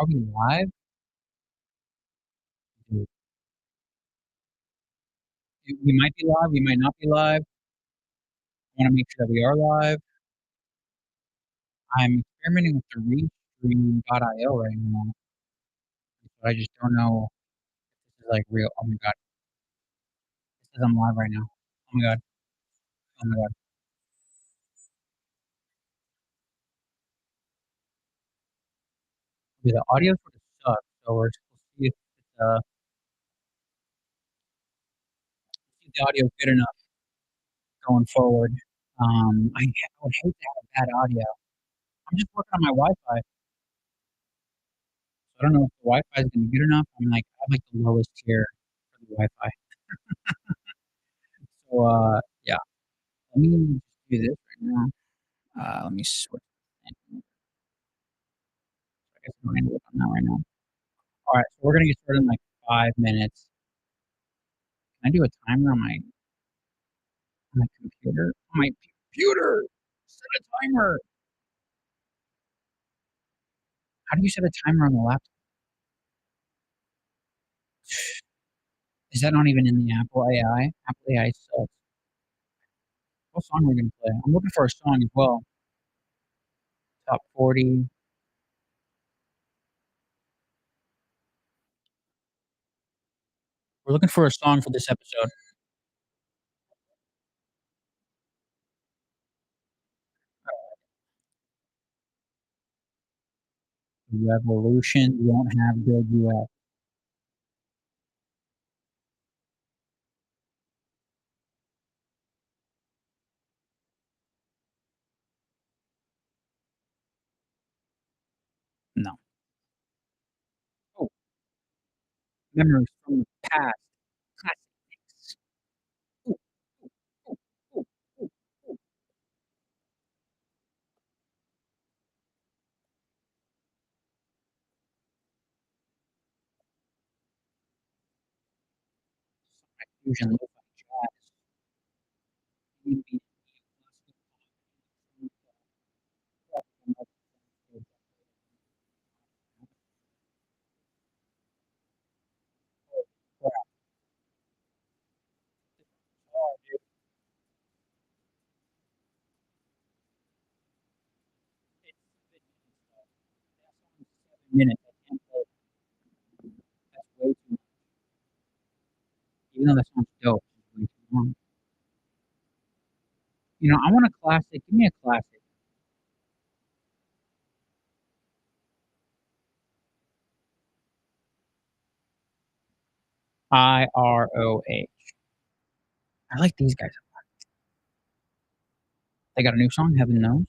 Are we live? Dude, we might be live, we might not be live. I wanna make sure that we are live. I'm experimenting with the Restream.io right now, but I just don't know if this is, like, real. Oh my god, it says I'm live right now. Oh my god, oh my god. Yeah, the audio sort of sucks, so we'll see if the audio is good enough going forward. I would hate to have bad audio. I'm just working on my Wi-Fi, so I don't know if the Wi-Fi is gonna be good enough. I have, like, the lowest tier for the Wi-Fi. So, yeah, let me just do this right now. Let me switch. I guess I'm gonna work on that right now. All right, so we're gonna get started in like 5 minutes. Can I do a timer on my computer? On my computer, set a timer. How do you set a timer on the laptop? Is that not even in the Apple AI? Apple AI sucks. What song are we gonna play? I'm looking for a song as well. Top 40. We're looking for a song for this episode. Revolution won't have good UX. No. Oh, memories from the past. Classics. Ooh, ooh, ooh, ooh, ooh. Fusion, lo-fi jazz, R&B, classical, minutes. I can't play. That's way too much. Even though that sounds dope, it's way too long. I want a classic. Give me a classic. IROH. I like these guys. They got a new song, Heaven Knows.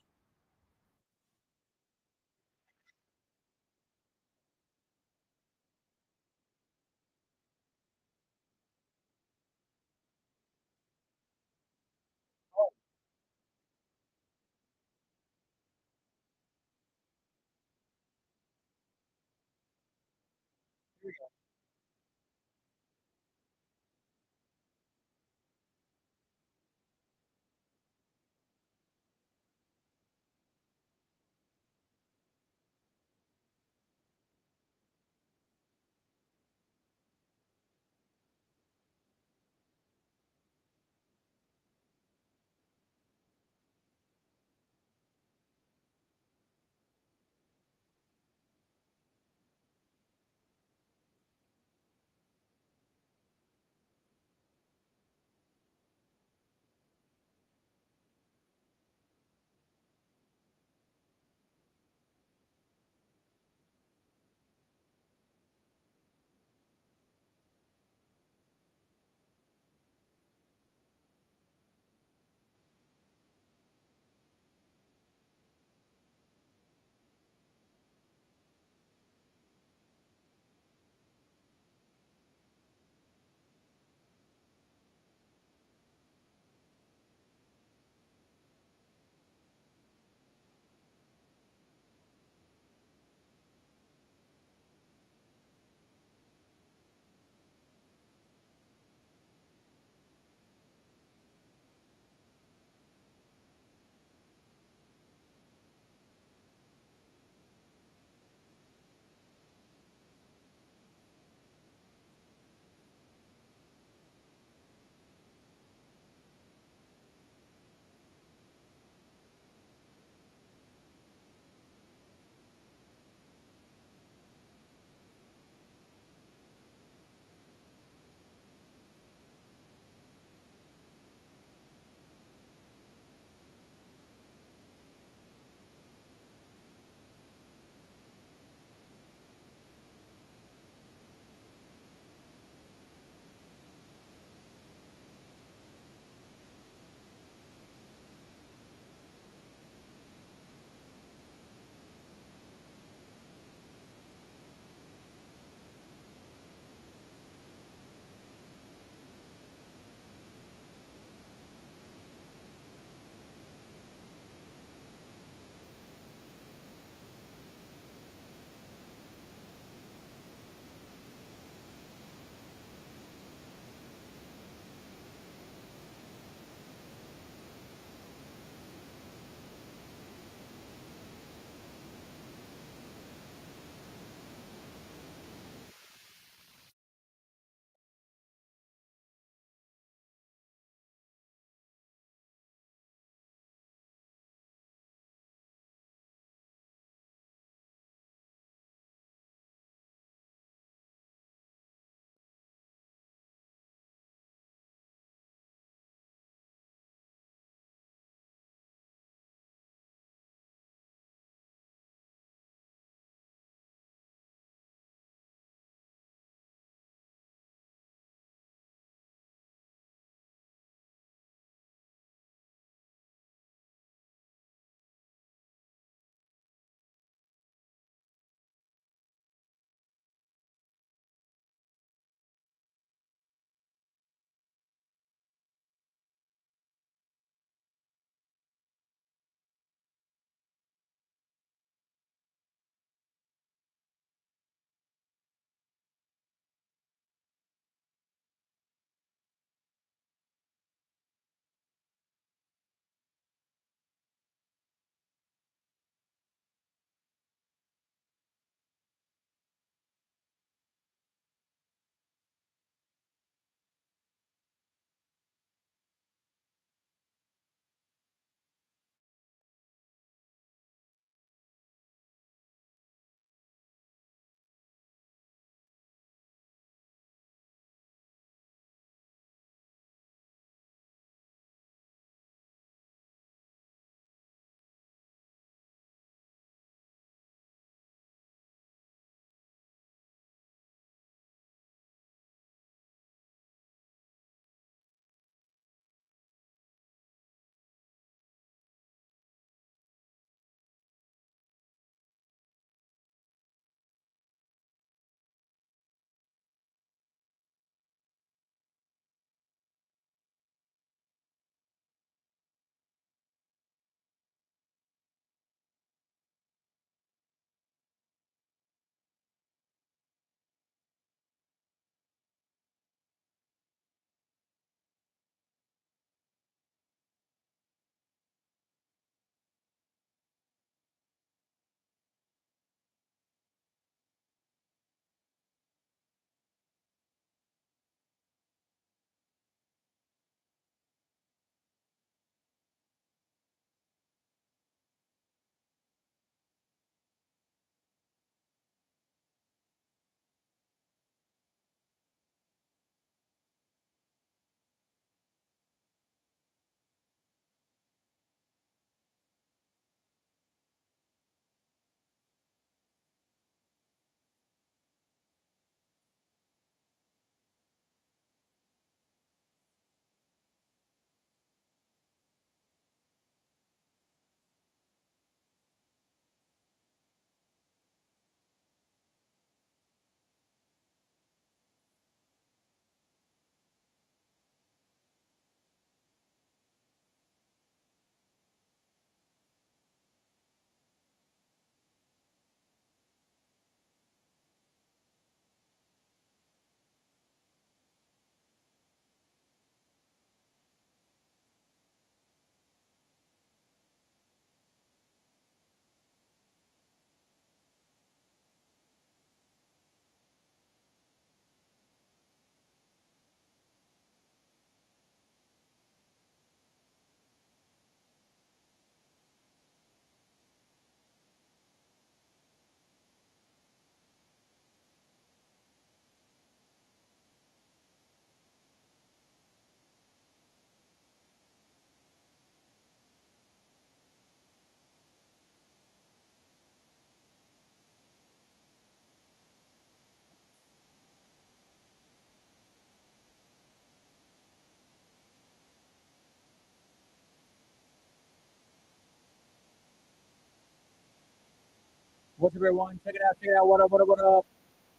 What's up, everyone? Check it out. Check it out. What up? What up? What up?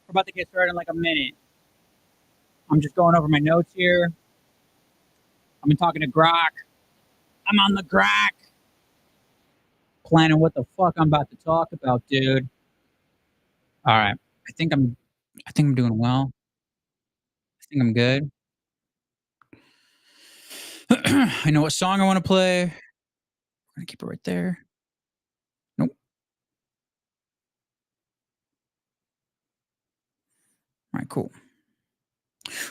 We're about to get started in like a minute. I'm just going over my notes here. I've been talking to Grok. I'm on the Grok. Planning what the fuck I'm about to talk about, dude. All right. I think I'm doing well. I think I'm good. I know what song I want to play. We're gonna keep it right there. Nope. All right, cool.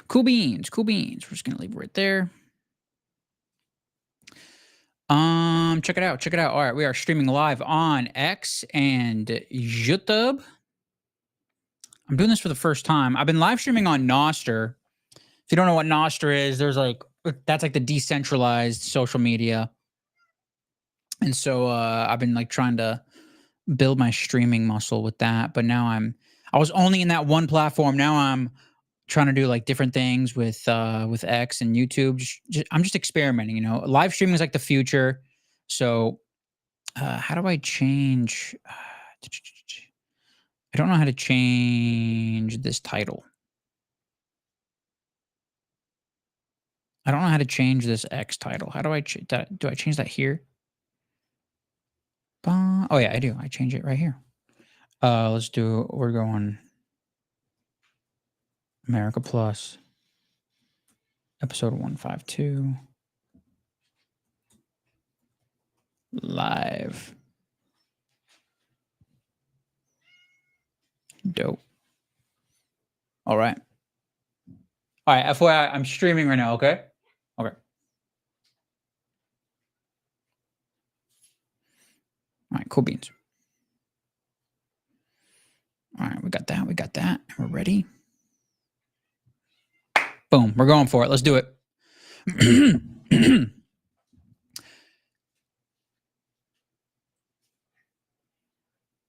Cool beans. Cool beans. We're just gonna leave it right there. Check it out. Check it out. All right, we are streaming live on X and YouTube. I'm doing this for the first time. I've been live streaming on Noster. If you don't know what Noster is, that's like the decentralized social media. And so I've been like trying to build my streaming muscle with that. But now I was only in that one platform. Now I'm trying to do like different things with X and YouTube. I'm just experimenting, you know. Live streaming is like the future. So how do I change? I don't know how to change this title. I don't know how to change this X title. How do I do I change that here? Oh yeah, I do. I change it right here. We're going America Plus, episode 152, live. Dope. All right. All right, FYI, I'm streaming right now, okay? Okay. All right, cool beans. All right, we got that. We got that. We're ready. Boom. We're going for it. Let's do it.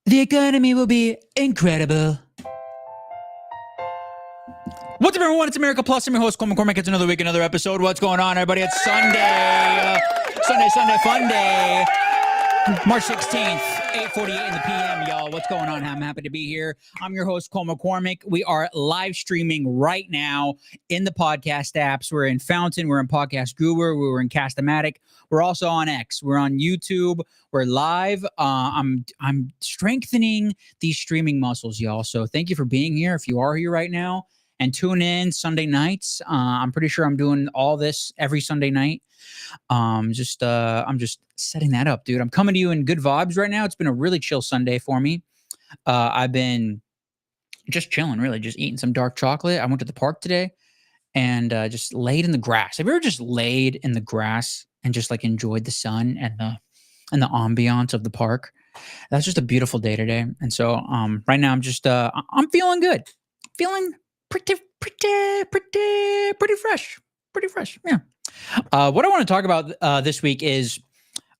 The economy will be incredible. What's up, everyone? It's America Plus. I'm your host, Cole McCormick. It's another week, another episode. What's going on, everybody? It's Sunday. Sunday fun day. March 16th, 8:48 in the PM, y'all. What's going on? I'm happy to be here. I'm your host, Cole McCormick. We are live streaming right now in the podcast apps. We're in Fountain. We're in Podcast Guru. We're in Castamatic. We're also on X. We're on YouTube. We're live. I'm strengthening these streaming muscles, y'all. So thank you for being here. If you are here right now, and tune in Sunday nights. I'm pretty sure I'm doing all this every Sunday night. I'm just setting that up, dude. I'm coming to you in good vibes right now. It's been a really chill Sunday for me. I've been just chilling, really, just eating some dark chocolate. I went to the park today and just laid in the grass. Have you ever just laid in the grass and just like enjoyed the sun and the ambiance of the park? That's just a beautiful day today. And so right now I'm just I'm feeling good. Feeling pretty fresh. Pretty fresh. Yeah. What I want to talk about this week is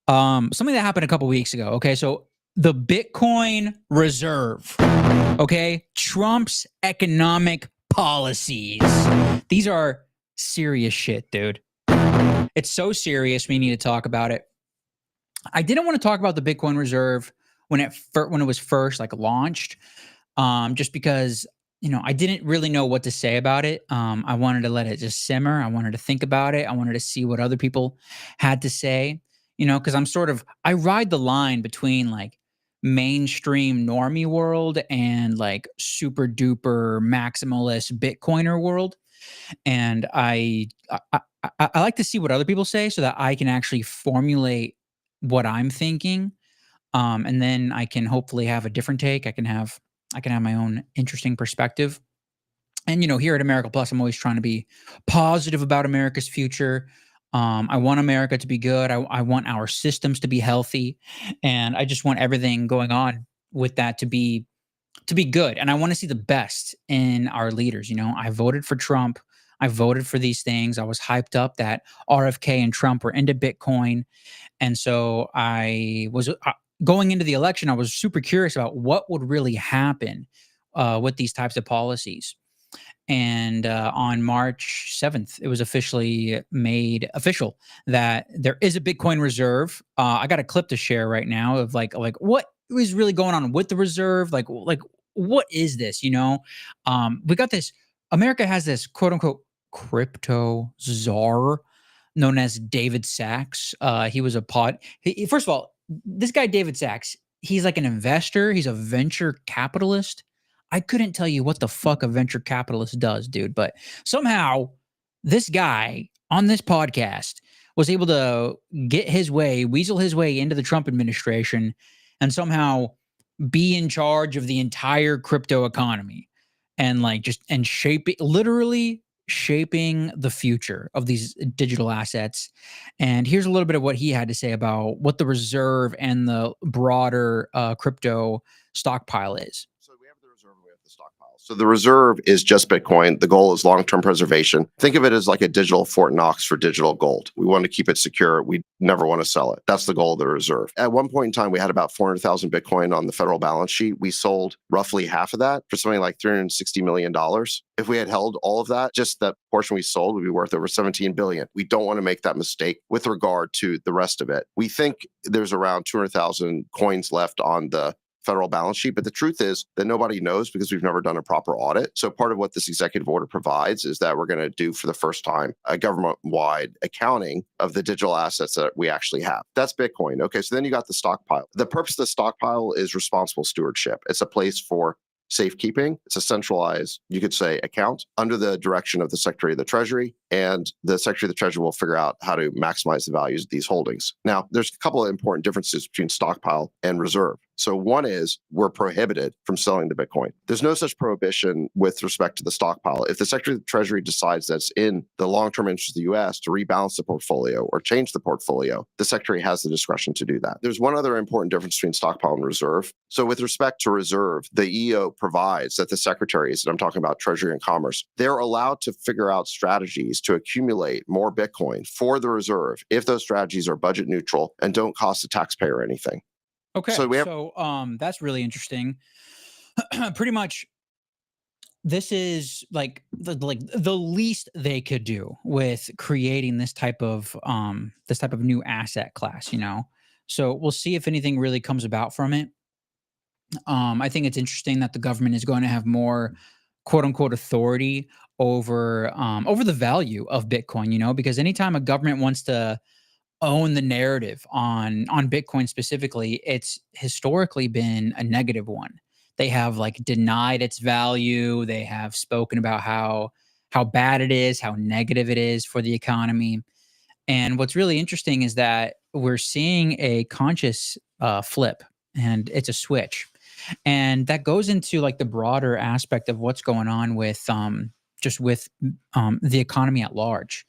something that happened a couple weeks ago. Okay, so the Bitcoin reserve. Okay, Trump's economic policies. These are serious shit, dude. It's so serious. We need to talk about it. I didn't want to talk about the Bitcoin reserve when it was first like launched, just because I didn't really know what to say about it. I wanted to let it just simmer. I wanted to think about it. I wanted to see what other people had to say, because I ride the line between like mainstream normie world and like super duper maximalist Bitcoiner world. And I like to see what other people say so that I can actually formulate what I'm thinking. And then I can hopefully have a different take. I can have my own interesting perspective. And, here at America Plus, I'm always trying to be positive about America's future. I want America to be good. I want our systems to be healthy. And I just want everything going on with that to be good. And I want to see the best in our leaders. I voted for Trump. I voted for these things. I was hyped up that RFK and Trump were into Bitcoin. And so I was going into the election, I was super curious about what would really happen with these types of policies. And on March 7th, it was officially made official that there is a Bitcoin reserve. I got a clip to share right now of like what is really going on with the reserve? Like what is this? We got this. America has this quote unquote crypto czar known as David Sachs. He was a pod. First of all, this guy David Sachs, he's like an investor. He's a venture capitalist. I couldn't tell you what the fuck a venture capitalist does, dude. But somehow, this guy on this podcast was able to weasel his way into the Trump administration, and somehow be in charge of the entire crypto economy, and literally shaping the future of these digital assets. And here's a little bit of what he had to say about what the reserve and the broader crypto stockpile is. So we have the reserve and we have the stockpile. So the reserve is just Bitcoin. The goal is long-term preservation. Think of it as like a digital Fort Knox for digital gold. We want to keep it secure. We never want to sell it. That's the goal of the reserve. At one point in time, we had about 400,000 Bitcoin on the federal balance sheet. We sold roughly half of that for something like $360 million. If we had held all of that, just that portion we sold would be worth over 17 billion. We don't want to make that mistake with regard to the rest of it. We think there's around 200,000 coins left on the federal balance sheet. But the truth is that nobody knows because we've never done a proper audit. So part of what this executive order provides is that we're going to do for the first time a government-wide accounting of the digital assets that we actually have. That's Bitcoin. Okay, so then you got the stockpile. The purpose of the stockpile is responsible stewardship. It's a place for safekeeping. It's a centralized, you could say, account under the direction of the Secretary of the Treasury, and the Secretary of the Treasury will figure out how to maximize the values of these holdings. Now, there's a couple of important differences between stockpile and reserve. So one is we're prohibited from selling the Bitcoin. There's no such prohibition with respect to the stockpile. If the Secretary of the Treasury decides that's in the long-term interest of the U.S. to rebalance the portfolio or change the portfolio, the Secretary has the discretion to do that. There's one other important difference between stockpile and reserve. So with respect to reserve, the EO provides that the secretaries, and I'm talking about Treasury and Commerce, they're allowed to figure out strategies to accumulate more Bitcoin for the reserve if those strategies are budget neutral and don't cost the taxpayer anything. Okay, so that's really interesting. Pretty much, this is like the least they could do with creating this type of new asset class. So we'll see if anything really comes about from it. I think it's interesting that the government is going to have more quote unquote authority over the value of Bitcoin. Because anytime a government wants to own the narrative on Bitcoin specifically, it's historically been a negative one. They have denied its value. They have spoken about how bad it is, how negative it is for the economy. And what's really interesting is that we're seeing a conscious flip, and it's a switch. And that goes into the broader aspect of what's going on with the economy at large.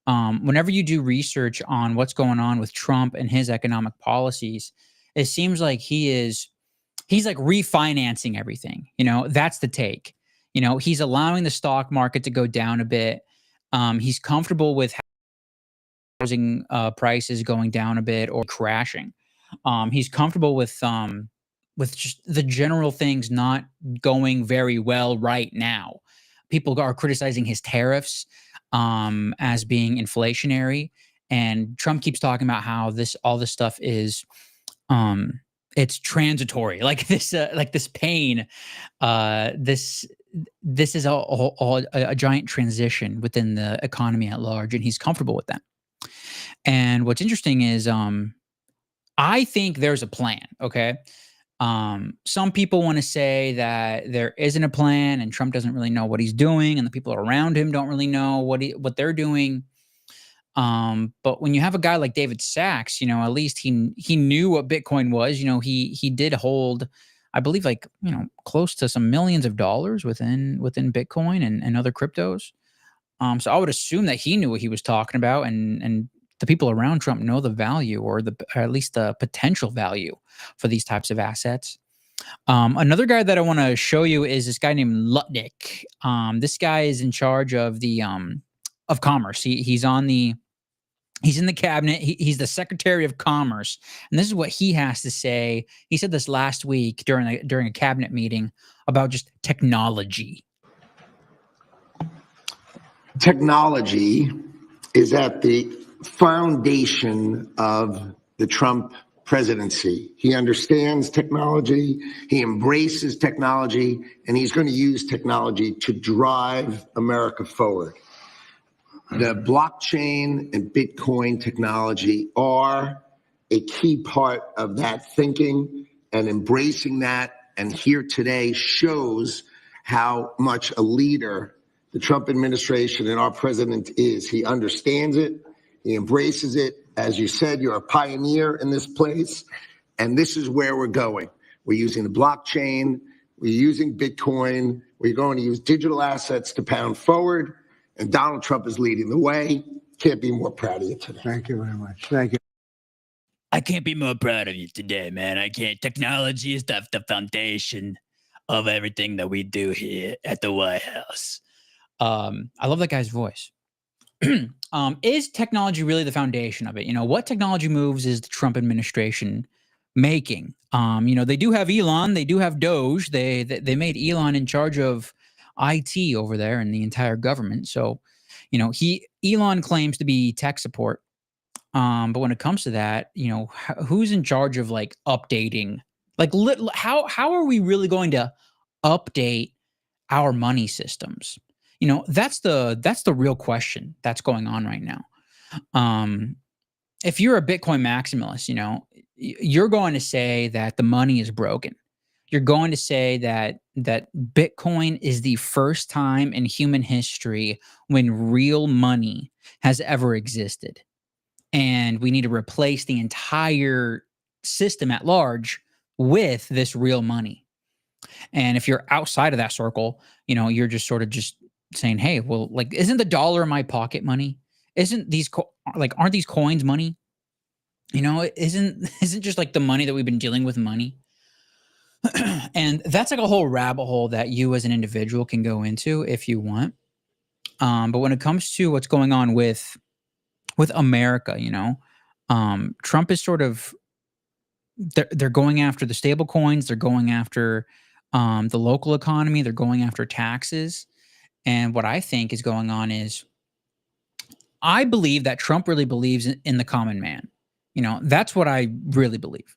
Whenever you do research on what's going on with Trump and his economic policies, it seems like he's refinancing everything. That's the take. He's allowing the stock market to go down a bit. He's comfortable with housing prices going down a bit or crashing. He's comfortable with just the general things not going very well right now. People are criticizing his tariffs as being inflationary, and Trump keeps talking about how all this stuff is it's transitory, this pain, this is a giant transition within the economy at large, and he's comfortable with that. And what's interesting is I think there's a plan. Okay. Some people want to say that there isn't a plan and Trump doesn't really know what he's doing, and the people around him don't really know what they're doing. But when you have a guy like David Sachs, at least he knew what Bitcoin was. He did hold, I believe, close to some millions of dollars within Bitcoin and other cryptos. So I would assume that he knew what he was talking about, and the people around Trump know the value, or at least the potential value for these types of assets. Another guy that I want to show you is this guy named Lutnick. This guy is in charge of the of commerce. He's in the cabinet. He's the Secretary of Commerce, and this is what he has to say. He said this last week during a cabinet meeting about just technology. Technology is at the foundation of the Trump presidency. He understands technology, he embraces technology, and he's going to use technology to drive America forward. The blockchain and Bitcoin technology are a key part of that thinking, and embracing that and here today shows how much a leader the Trump administration and our president is. He understands it, he embraces it. As you said, you're a pioneer in this place, and this is where we're going. We're using the blockchain, we're using Bitcoin, we're going to use digital assets to pound forward, and Donald Trump is leading the way. Can't be more proud of you today. Thank you very much. Thank you. I can't be more proud of you today, man. I can't. Technology is the foundation of everything that we do here at the White House. I love that guy's voice. Is technology really the foundation of it? You know, what technology moves is the Trump administration making? You know, they do have Elon, they do have Doge. They made Elon in charge of IT over there and the entire government. So, you know, Elon claims to be tech support. But when it comes to that, you know, who's in charge of like updating? Like, how are we really going to update our money systems? You know, that's the real question that's going on right now. If you're a Bitcoin maximalist, you know, you're going to say that the money is broken. You're going to say that Bitcoin is the first time in human history when real money has ever existed. And we need to replace the entire system at large with this real money. And if you're outside of that circle, you know, you're just sort of just saying, hey, well, like, isn't the dollar in my pocket money? Isn't these aren't these coins money? You know, isn't just like the money that we've been dealing with money? And that's like a whole rabbit hole that you as an individual can go into if you want. But when it comes to what's going on with America, you know, Trump is sort of they're going after the stable coins, they're going after the local economy, they're going after taxes. And what I think is going on is I believe that Trump really believes in the common man. You know, that's what I really believe.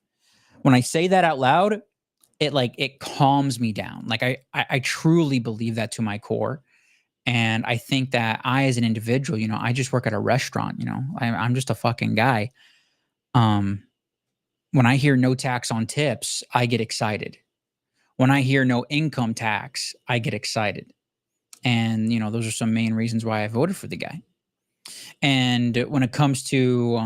When I say that out loud, it calms me down. Like I truly believe that to my core. And I think that I, as an individual, you know, I just work at a restaurant, you know, I'm just a fucking guy. When I hear no tax on tips, I get excited. When I hear no income tax, I get excited. And, you know, those are some main reasons why I voted for the guy. And when it comes to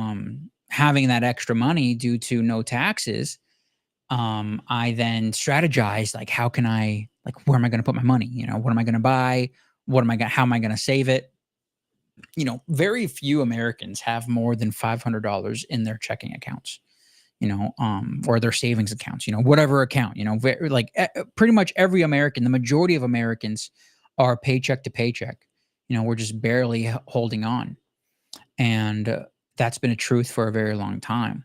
having that extra money due to no taxes, I then strategize, like, how can I, like, where am I going to put my money? You know, what am I going to buy? How am I going to save it? You know, very few Americans have more than $500 in their checking accounts, you know, or their savings accounts, you know, whatever account, you know, pretty much every American, the majority of Americans are paycheck to paycheck. You know, we're just barely holding on. And that's been a truth for a very long time.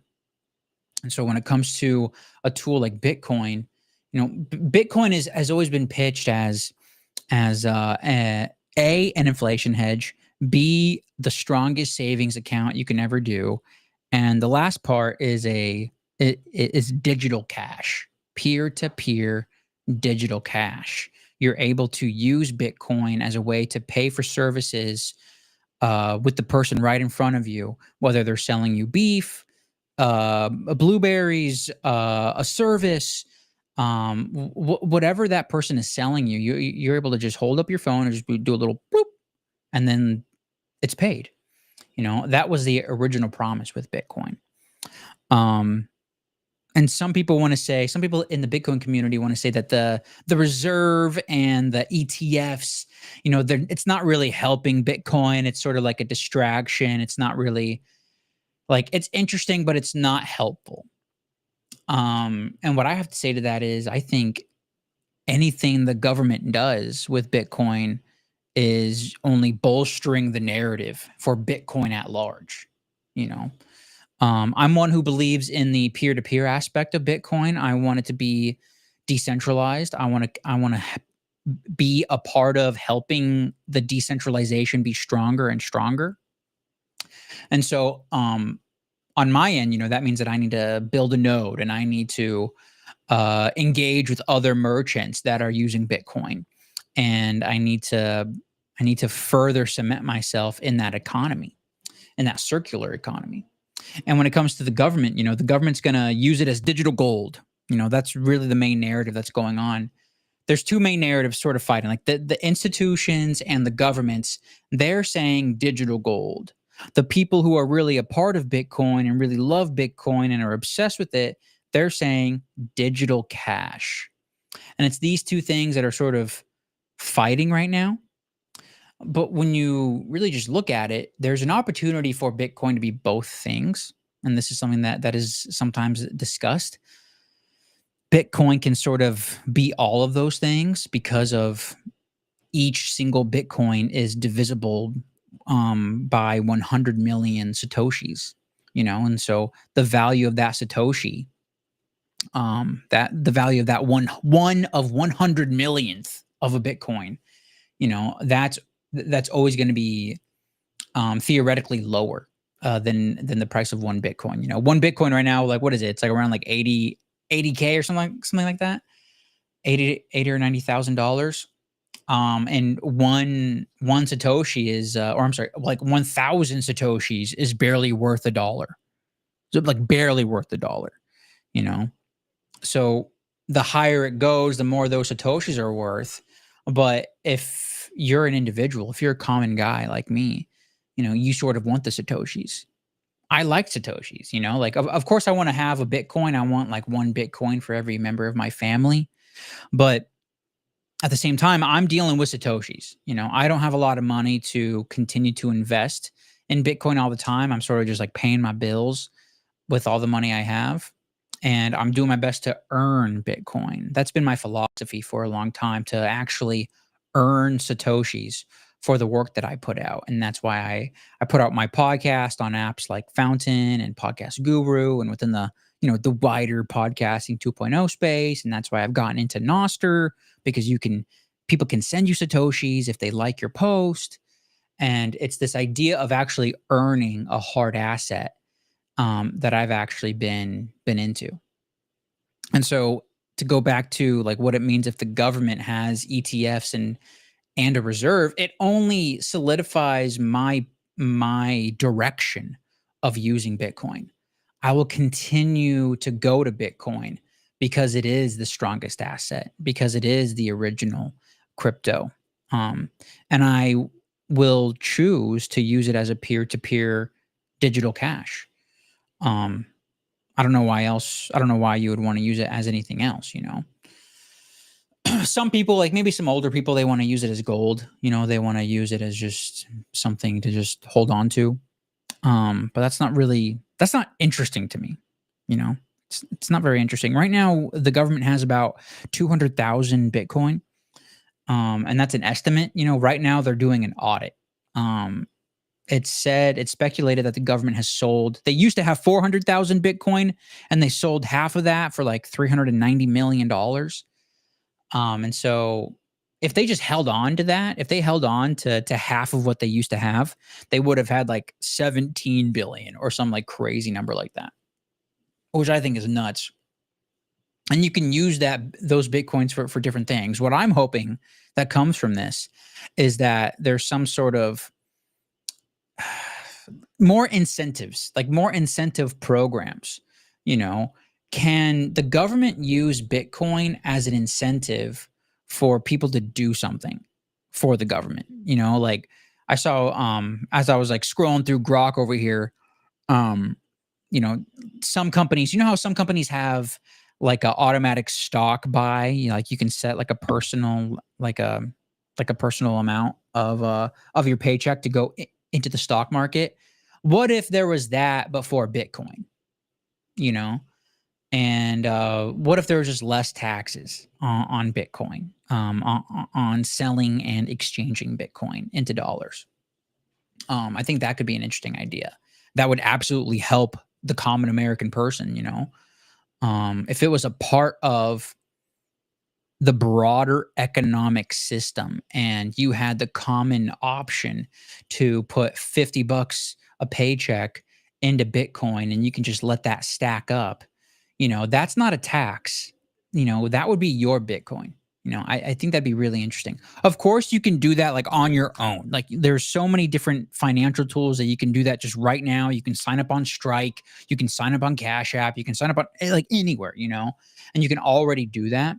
And so when it comes to a tool like Bitcoin, you know, Bitcoin has always been pitched as an inflation hedge, B, the strongest savings account you can ever do, and the last part is is digital cash, peer-to-peer digital cash. You're able to use Bitcoin as a way to pay for services with the person right in front of you, whether they're selling you beef, blueberries, a service, whatever that person is selling you, you're able to just hold up your phone and just do a little bloop, and then it's paid. You know, that was the original promise with Bitcoin. And some people in the Bitcoin community want to say that the reserve and the ETFs, you know, it's not really helping Bitcoin. It's sort of like a distraction. It's not really, like, it's interesting, but it's not helpful. And what I have to say to that is, I think anything the government does with Bitcoin is only bolstering the narrative for Bitcoin at large. You know, I'm one who believes in the peer-to-peer aspect of Bitcoin. I want it to be decentralized. I want to be a part of helping the decentralization be stronger and stronger. And so, on my end, that means that I need to build a node and I need to engage with other merchants that are using Bitcoin, and I need to further cement myself in that economy, in that circular economy. And when it comes to the government, the government's going to use it as digital gold. That's really the main narrative that's going on. There's two main narratives sort of fighting, like the institutions and the governments. They're saying digital gold. The people who are really a part of Bitcoin and really love Bitcoin and are obsessed with it, they're saying digital cash. And it's these two things that are sort of fighting right now. But when you really just look at it, there's an opportunity for Bitcoin to be both things. And this is something that is sometimes discussed. Bitcoin can sort of be all of those things because of each single Bitcoin is divisible by 100 million Satoshis, and so the value of that Satoshi, that the value of that one of 100 millionth of a Bitcoin, that's always going to be theoretically lower than the price of one Bitcoin. One Bitcoin right now, like what is it? It's like around like 80K or something like that. 80 or $90,000. And one Satoshi is, or I'm sorry, like 1,000 Satoshis is barely worth $1. So like barely worth $1. So the higher it goes, the more those Satoshis are worth. But if you're an individual, if you're a common guy like me, you sort of want the Satoshis. I like Satoshis, like of course I want to have a Bitcoin. I want like one Bitcoin for every member of my family. But at the same time, I'm dealing with Satoshis. I don't have a lot of money to continue to invest in Bitcoin all the time. I'm sort of just like paying my bills with all the money I have. And I'm doing my best to earn Bitcoin. That's been my philosophy for a long time, to actually earn Satoshis for the work that I put out. And that's why I put out my podcast on apps like Fountain and Podcast Guru and within the wider podcasting 2.0 space. And that's why I've gotten into Noster, because people can send you Satoshis if they like your post. And it's this idea of actually earning a hard asset that I've actually been into. And so to go back to like what it means if the government has ETFs and a reserve, it only solidifies my direction of using Bitcoin. I will continue to go to Bitcoin because it is the strongest asset, because it is the original crypto. And I will choose to use it as a peer-to-peer digital cash. I don't know why else. I don't know why you would want to use it as anything else, Some people, like maybe some older people, they want to use it as gold. They want to use it as just something to just hold on to. But that's not interesting to me. It's not very interesting. Right now, the government has about 200,000 Bitcoin. And that's an estimate. Right now they're doing an audit. It's speculated that the government has sold. They used to have 400,000 Bitcoin, and they sold half of that for like $390 million. And so if they just held on to that, if they held on to half of what they used to have, they would have had like 17 billion or some like crazy number like that, which I think is nuts. And you can use those Bitcoins for different things. What I'm hoping that comes from this is that there's some sort of more incentives, like more incentive programs. Can the government use Bitcoin as an incentive for people to do something for the government? Like I saw, as I was like scrolling through Grok over here, some companies, how some companies have like a automatic stock buy, like you can set like a personal, like a personal amount of your paycheck to go into the stock market. What if there was that before Bitcoin? And what if there was just less taxes on Bitcoin, on selling and exchanging Bitcoin into dollars? I think that could be an interesting idea. That would absolutely help the common American person. If it was a part of the broader economic system and you had the common option to put $50 a paycheck into Bitcoin and you can just let that stack up, that's not a tax. That would be your Bitcoin. I think that'd be really interesting. Of course, you can do that like on your own. Like there's so many different financial tools that you can do that just right now. You can sign up on Strike, you can sign up on Cash App, you can sign up on like anywhere, and you can already do that.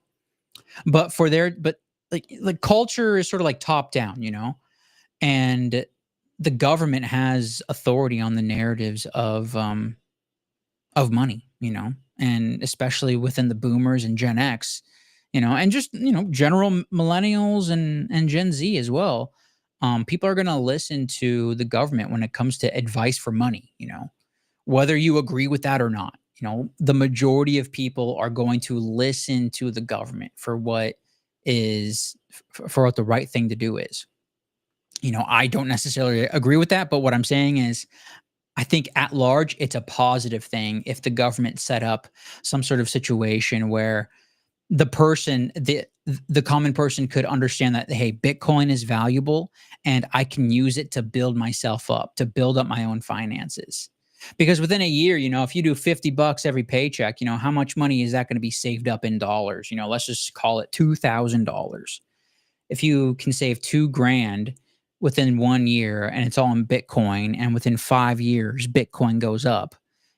But like culture is sort of like top down, and the government has authority on the narratives of money, and especially within the boomers and Gen X, and just, general millennials and Gen Z as well. People are going to listen to the government when it comes to advice for money, whether you agree with that or not. The majority of people are going to listen to the government for what is for what the right thing to do is. I don't necessarily agree with that, but what I'm saying is I think at large, it's a positive thing if the government set up some sort of situation where the common person could understand that, hey, Bitcoin is valuable and I can use it to build myself up, to build up my own finances. Because within a year, if you do $50 every paycheck, how much money is that going to be saved up in dollars? Let's just call it $2,000. If you can save 2 grand within 1 year and it's all in Bitcoin, and within 5 years, Bitcoin goes up,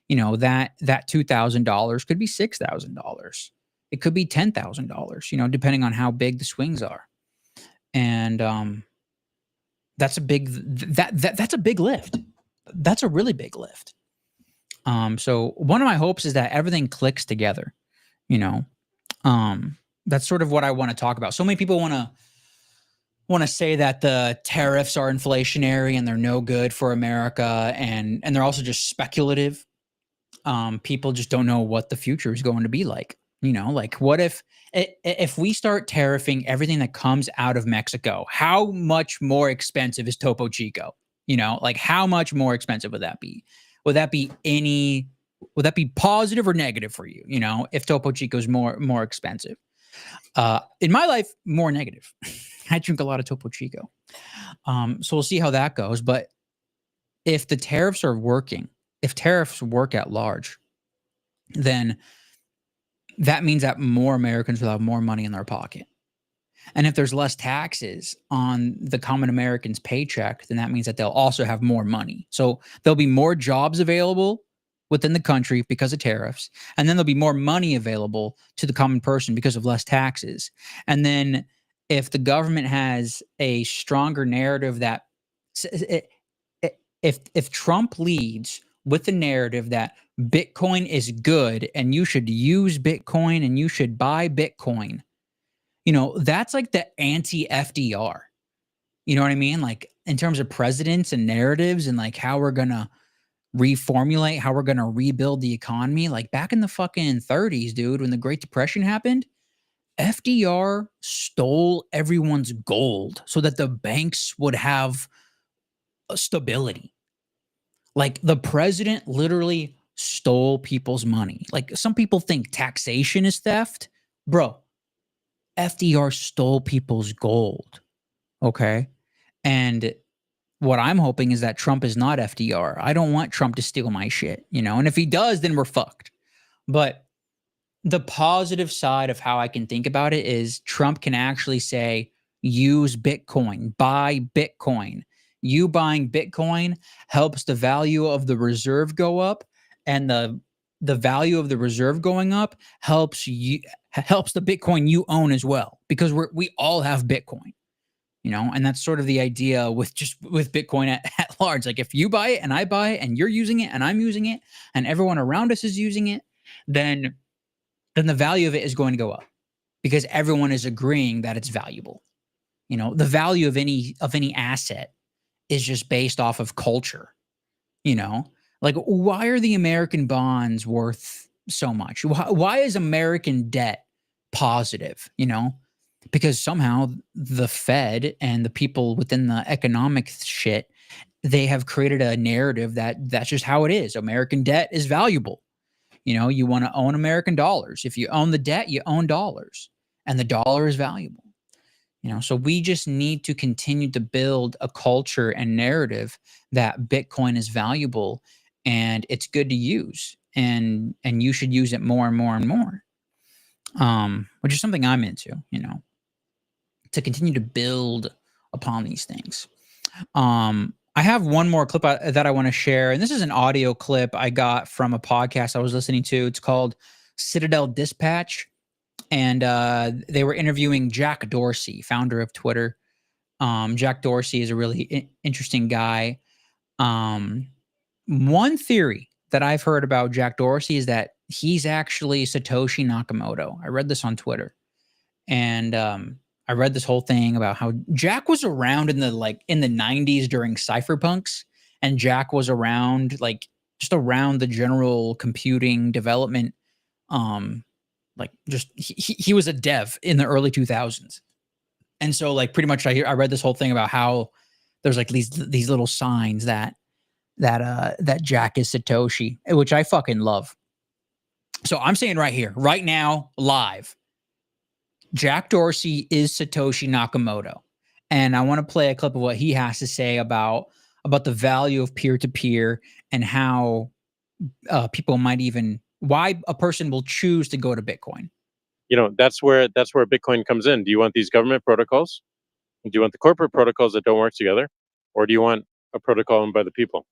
that $2,000 could be $6,000. It could be $10,000, depending on how big the swings are. And that's a big that's a big lift. That's a really big lift. So one of my hopes is that everything clicks together. That's sort of what I want to talk about. So many people want to say that the tariffs are inflationary and they're no good for America, and they're also just speculative. People just don't know what the future is going to be like. Like what if we start tariffing everything that comes out of Mexico? How much more expensive is Topo Chico? Like how much more expensive would that be? Would that be positive or negative for you? If Topo Chico is more expensive? In my life, more negative. I drink a lot of Topo Chico. So we'll see how that goes. But if the tariffs are working, if tariffs work at large, then that means that more Americans will have more money in their pocket. And if there's less taxes on the common American's paycheck, then that means that they'll also have more money. So there'll be more jobs available within the country because of tariffs. And then there'll be more money available to the common person because of less taxes. And then if the government has a stronger narrative that if Trump leads with the narrative that Bitcoin is good and you should use Bitcoin and you should buy Bitcoin, that's like the anti-FDR. You know what I mean? Like in terms of presidents and narratives and like how we're going to reformulate, how we're going to rebuild the economy. Like back in the fucking 30s, dude, when the Great Depression happened, FDR stole everyone's gold so that the banks would have stability. Like the president literally stole people's money. Like some people think taxation is theft. Bro, FDR stole people's gold. Okay. And what I'm hoping is that Trump is not FDR. I don't want Trump to steal my shit, and if he does, then we're fucked. But the positive side of how I can think about it is Trump can actually say, use Bitcoin, buy Bitcoin. You buying Bitcoin helps the value of the reserve go up, and the value of the reserve going up helps the Bitcoin you own as well, because we all have Bitcoin. And that's sort of the idea with Bitcoin at large. Like if you buy it and I buy it and you're using it and I'm using it and everyone around us is using it, then the value of it is going to go up because everyone is agreeing that it's valuable. The value of any asset is just based off of culture. Like why are the American bonds worth so much? Why is American debt positive? Because somehow the Fed and the people within the economic shit, they have created a narrative that that's just how it is. American debt is valuable. You want to own American dollars. If you own the debt, you own dollars, and the dollar is valuable. So we just need to continue to build a culture and narrative that Bitcoin is valuable, and it's good to use, and you should use it more and more and more. Which is something I'm into, to continue to build upon these things. I have one more clip that I want to share, and this is an audio clip I got from a podcast I was listening to. It's called Citadel Dispatch, and they were interviewing Jack Dorsey, founder of Twitter. Jack Dorsey is a really interesting guy. One theory that I've heard about Jack Dorsey is that he's actually Satoshi Nakamoto. I read this on Twitter, and I read this whole thing about how Jack was around in the 90s during cypherpunks, and Jack was around just around the general computing development. He was a dev in the early 2000s, and so pretty much I read this whole thing about how there's these little signs that Jack is Satoshi, which I fucking love. So I'm saying right here, right now, live, Jack Dorsey is Satoshi Nakamoto. And I want to play a clip of what he has to say about the value of peer-to-peer and how people might why a person will choose to go to Bitcoin. That's where Bitcoin comes in. Do you want these government protocols? Do you want the corporate protocols that don't work together? Or do you want a protocol owned by the people?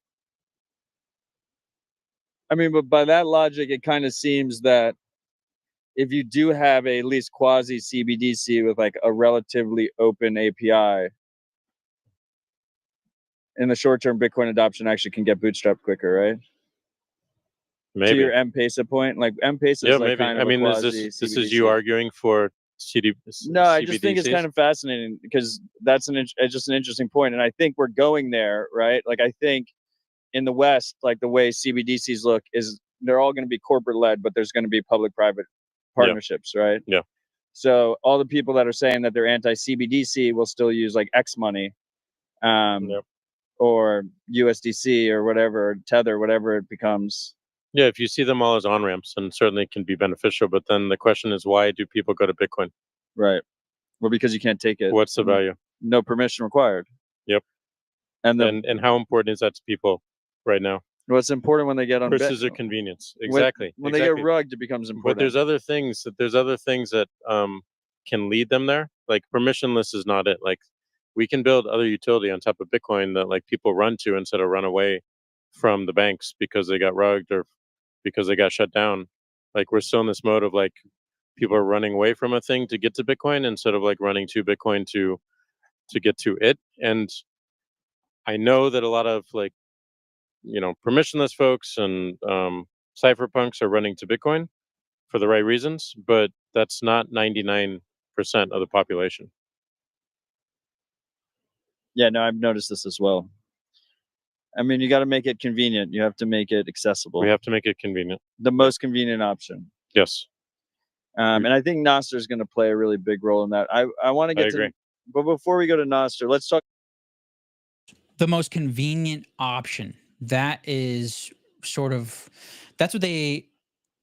I mean, but by that logic, it kind of seems that if you do have at least quasi CBDC with a relatively open API, in the short term, Bitcoin adoption actually can get bootstrapped quicker, right? Maybe. To your M-Pesa point, M-Pesa is maybe. kind of this is you arguing for No, I just think it's kind of fascinating because that's just an interesting point, and I think we're going there, right? I think in the West, the way CBDCs look is they're all going to be corporate led, but there's going to be public-private partnerships, right? Yeah. So all the people that are saying that they're anti-CBDC will still use X money, or USDC or whatever, or Tether, whatever it becomes. Yeah, if you see them all as on-ramps, and certainly can be beneficial, but then the question is, why do people go to Bitcoin? Right. Well, because you can't take it. What's the value? No permission required. Yep. And how important is that to people right now? Well, it's important when they get on versus their convenience. Exactly. When they get rugged, it becomes important. But there's other things that can lead them there. Permissionless is not it. We can build other utility on top of Bitcoin that people run to instead of run away from the banks because they got rugged or because they got shut down. We're still in this mode of people are running away from a thing to get to Bitcoin instead of running to Bitcoin to get to it. And I know that a lot of permissionless folks and cypherpunks are running to Bitcoin for the right reasons, but that's not 99% of the population. Yeah, no, I've noticed this as well. I mean, you got to make it convenient. You have to make it accessible. We have to make it convenient. The most convenient option. Yes. And I think Nostr is going to play a really big role in that. I want to get to, but before we go to Nostr, let's talk. The most convenient option. That is that's what they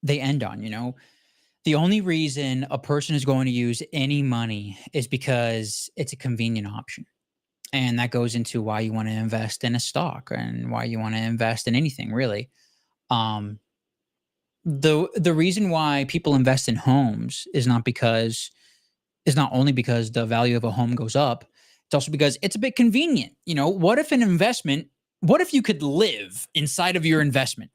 end on, The only reason a person is going to use any money is because it's a convenient option. And that goes into why you want to invest in a stock and why you want to invest in anything, really. The reason why people invest in homes is not only because the value of a home goes up. It's also because it's a bit convenient. What if you could live inside of your investment?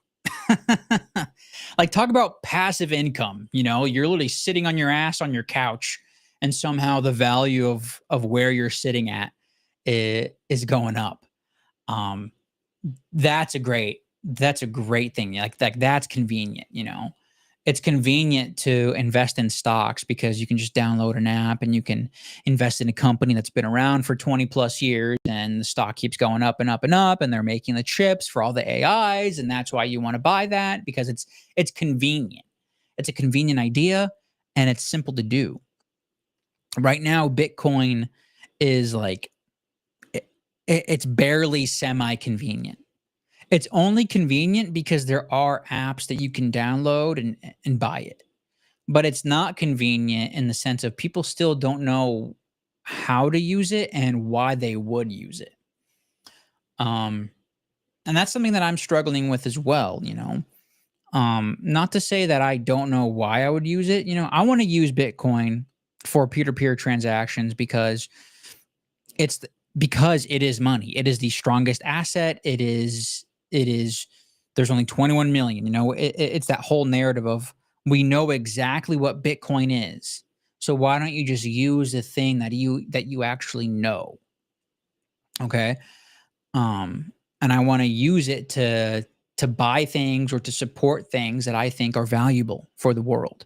Talk about passive income. You're literally sitting on your ass on your couch, and somehow the value of where you're sitting at is going up. That's a great thing. That's convenient. It's convenient to invest in stocks because you can just download an app and you can invest in a company that's been around for 20 plus years, and the stock keeps going up and up and up, and they're making the chips for all the AIs. And that's why you want to buy that, because it's convenient. It's a convenient idea and it's simple to do. Right now, Bitcoin is it's barely semi-convenient. It's only convenient because there are apps that you can download and buy it. But it's not convenient in the sense of people still don't know how to use it and why they would use it. And that's something that I'm struggling with as well, you know. Not to say that I don't know why I would use it. You know, I want to use Bitcoin for peer-to-peer transactions because because it is money. It is the strongest asset. It is there's only 21 million, you know. It's that whole narrative of we know exactly what Bitcoin is. So why don't you just use the thing that you actually know? Okay? And I want to use it to buy things or to support things that I think are valuable for the world.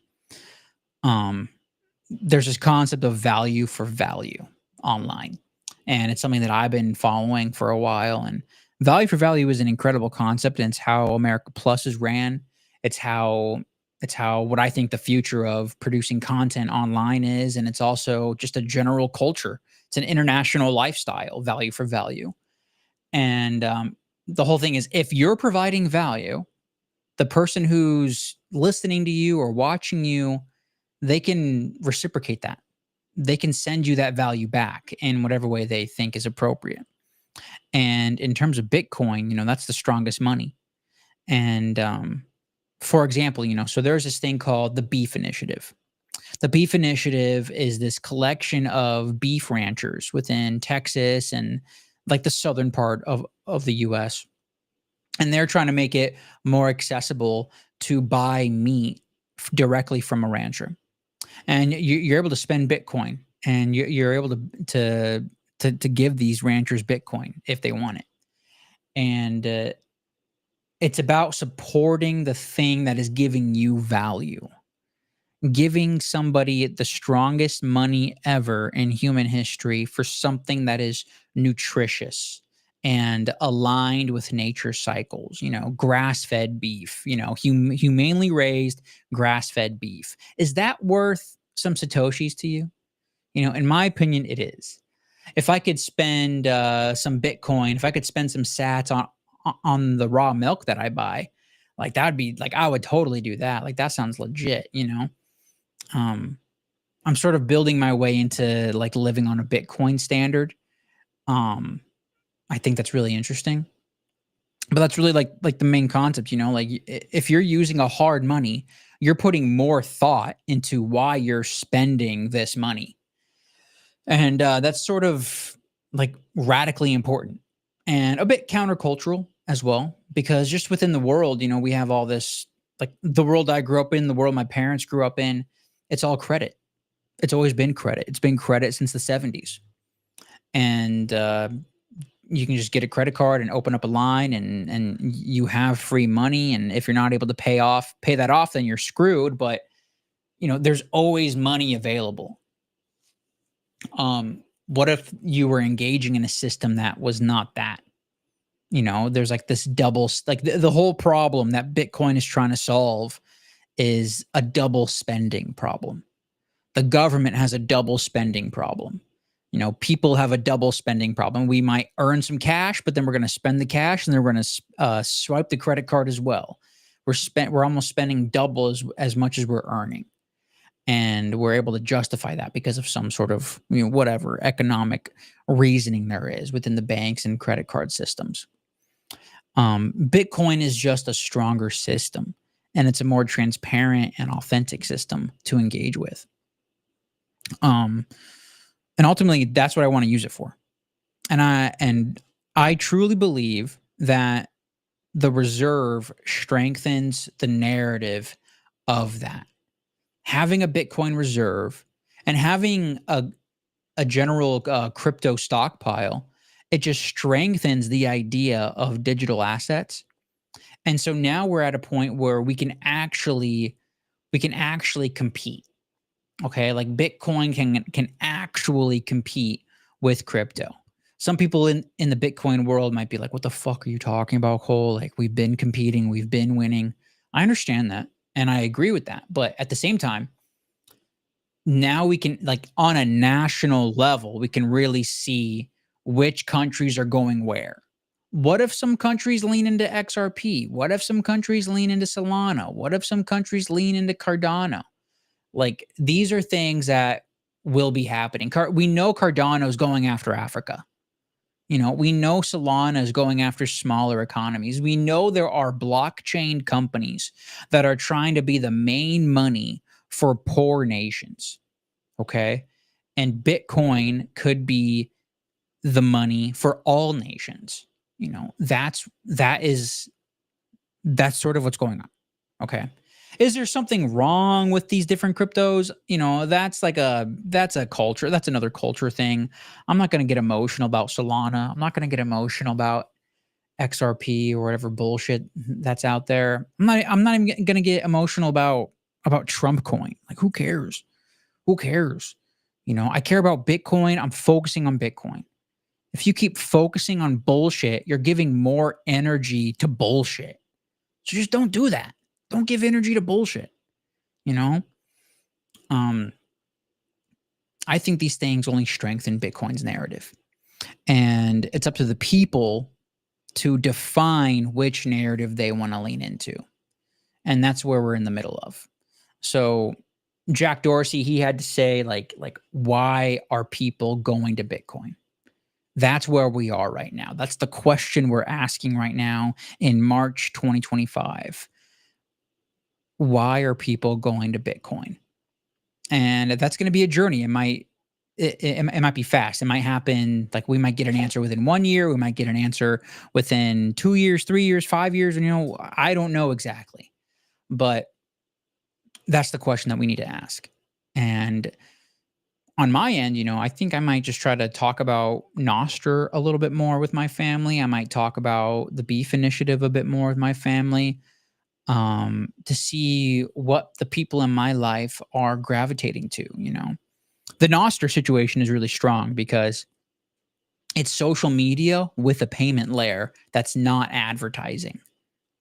There's this concept of value for value online, and it's something that I've been following for a while. And value for value is an incredible concept, and it's how America Plus is ran. It's how what I think the future of producing content online is, and it's also just a general culture. It's an international lifestyle, value for value. And the whole thing is, if you're providing value, the person who's listening to you or watching you, they can reciprocate that. They can send you that value back in whatever way they think is appropriate. And in terms of Bitcoin, you know, that's the strongest money. And for example, you know, so there's this thing called the Beef Initiative. The Beef Initiative is this collection of beef ranchers within Texas and like the southern part of the US. And they're trying to make it more accessible to buy meat directly from a rancher. And you're able to spend Bitcoin, and you're able to give these ranchers Bitcoin if they want it. And it's about supporting the thing that is giving you value. Giving somebody the strongest money ever in human history for something that is nutritious and aligned with nature cycles, you know, grass-fed beef, you know, humanely raised grass-fed beef. Is that worth some Satoshis to you? You know, in my opinion, it is. If I could spend some Bitcoin, if I could spend some sats on the raw milk that I buy, like that would be like, I would totally do that. Like that sounds legit, you know? I'm sort of building my way into like living on a Bitcoin standard. I think that's really interesting. But that's really like the main concept, you know, like if you're using a hard money, you're putting more thought into why you're spending this money. And that's sort of like radically important and a bit countercultural as well, because just within the world, you know, we have all this, like the world I grew up in, the world my parents grew up in, it's all credit. It's always been credit. It's been credit since the 70s. And you can just get a credit card and open up a line, and you have free money. And if you're not able to pay that off, then you're screwed. But you know, there's always money available. What if you were engaging in a system that was not that? You know, there's like this double, like the whole problem that Bitcoin is trying to solve is a double spending problem. The government has a double spending problem. You know, people have a double spending problem. We might earn some cash, but then we're going to spend the cash, and then we're going to swipe the credit card as well. We're almost spending double as much as we're earning. And we're able to justify that because of some sort of, you know, whatever economic reasoning there is within the banks and credit card systems. Bitcoin is just a stronger system, and it's a more transparent and authentic system to engage with. And ultimately, that's what I want to use it for. And I truly believe that the reserve strengthens the narrative of that. Having a Bitcoin reserve and having a general crypto stockpile, it just strengthens the idea of digital assets. And so now we're at a point where we can actually compete. Okay, like Bitcoin can actually compete with crypto. Some people in the Bitcoin world might be like, "What the fuck are you talking about, Cole? Like we've been competing, we've been winning." I understand that, and I agree with that. But at the same time, now we can, like on a national level, we can really see which countries are going where. What if some countries lean into XRP? What if some countries lean into Solana? What if some countries lean into Cardano? Like these are things that will be happening. We know Cardano is going after Africa. We know Solana is going after smaller economies. We know there are blockchain companies that are trying to be the main money for poor nations. Okay. And Bitcoin could be the money for all nations. That's sort of what's going on. Okay. Is there something wrong with these different cryptos? That's a culture. That's another culture thing. I'm not going to get emotional about Solana. I'm not going to get emotional about XRP or whatever bullshit that's out there. I'm not even going to get emotional about Trump coin. Like, who cares? Who cares? I care about Bitcoin. I'm focusing on Bitcoin. If you keep focusing on bullshit, you're giving more energy to bullshit. So just don't do that. Don't give energy to bullshit. I think these things only strengthen Bitcoin's narrative. And it's up to the people to define which narrative they want to lean into. And that's where we're in the middle of. So Jack Dorsey, he had to say, like, why are people going to Bitcoin? That's where we are right now. That's the question we're asking right now in March 2025. Why are people going to Bitcoin? And that's going to be a journey. It might be fast. It might happen. Like, we might get an answer within 1 year. We might get an answer within 2 years, 3 years, 5 years. And, I don't know exactly. But that's the question that we need to ask. And on my end, I think I might just try to talk about Nostr a little bit more with my family. I might talk about the Beef Initiative a bit more with my family, to see what the people in my life are gravitating to. The Nostr situation is really strong because it's social media with a payment layer that's not advertising.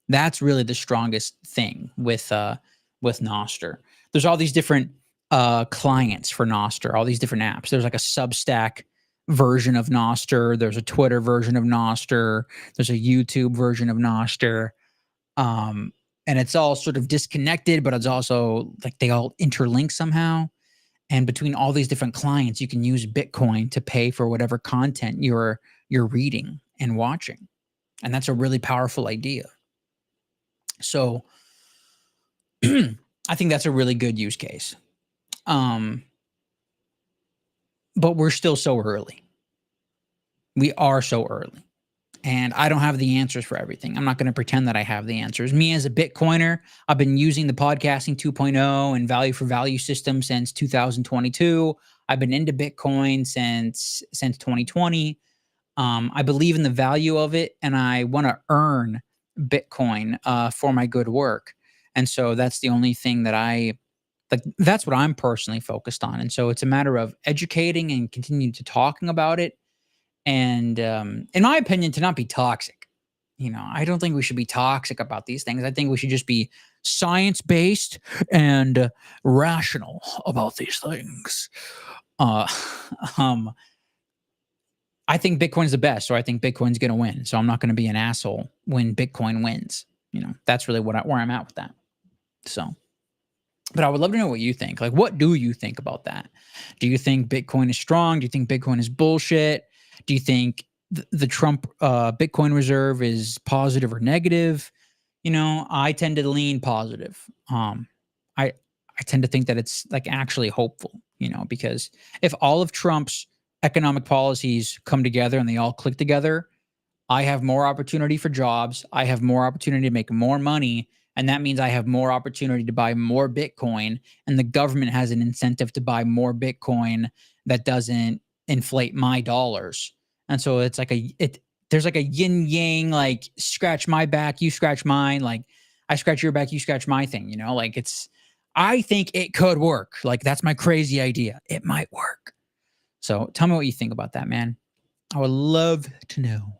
That's really the strongest thing with Nostr. There's all these different clients for Nostr, all these different apps. There's like a Substack version of Nostr. There's a Twitter version of Nostr. There's a YouTube version of Nostr. And it's all sort of disconnected, but it's also like they all interlink somehow. And between all these different clients, you can use Bitcoin to pay for whatever content you're reading and watching. And that's a really powerful idea. So I think that's a really good use case. But we're still so early. We are so early. And I don't have the answers for everything. I'm not going to pretend that I have the answers. Me as a Bitcoiner, I've been using the podcasting 2.0 and value for value system since 2022. I've been into Bitcoin since 2020. I believe in the value of it, and I want to earn Bitcoin for my good work. And so that's the only thing that that's what I'm personally focused on. And so it's a matter of educating and continuing to talking about it. And in my opinion, to not be toxic. I don't think we should be toxic about these things. I think we should just be science-based and rational about these things. I think Bitcoin's the best, so I think Bitcoin's going to win. So I'm not going to be an asshole when Bitcoin wins. That's really where I'm at with that. So, but I would love to know what you think. Like, what do you think about that? Do you think Bitcoin is strong? Do you think Bitcoin is bullshit? Do you think the Trump Bitcoin reserve is positive or negative? I tend to lean positive. I tend to think that it's like actually hopeful, because if all of Trump's economic policies come together and they all click together, I have more opportunity for jobs. I have more opportunity to make more money. And that means I have more opportunity to buy more Bitcoin. And the government has an incentive to buy more Bitcoin that doesn't inflate my dollars. And so it's like there's like a yin yang, like scratch my back, you scratch mine. Like I scratch your back, you scratch my thing, like I think it could work. Like that's my crazy idea. It might work. So tell me what you think about that, man. I would love to know.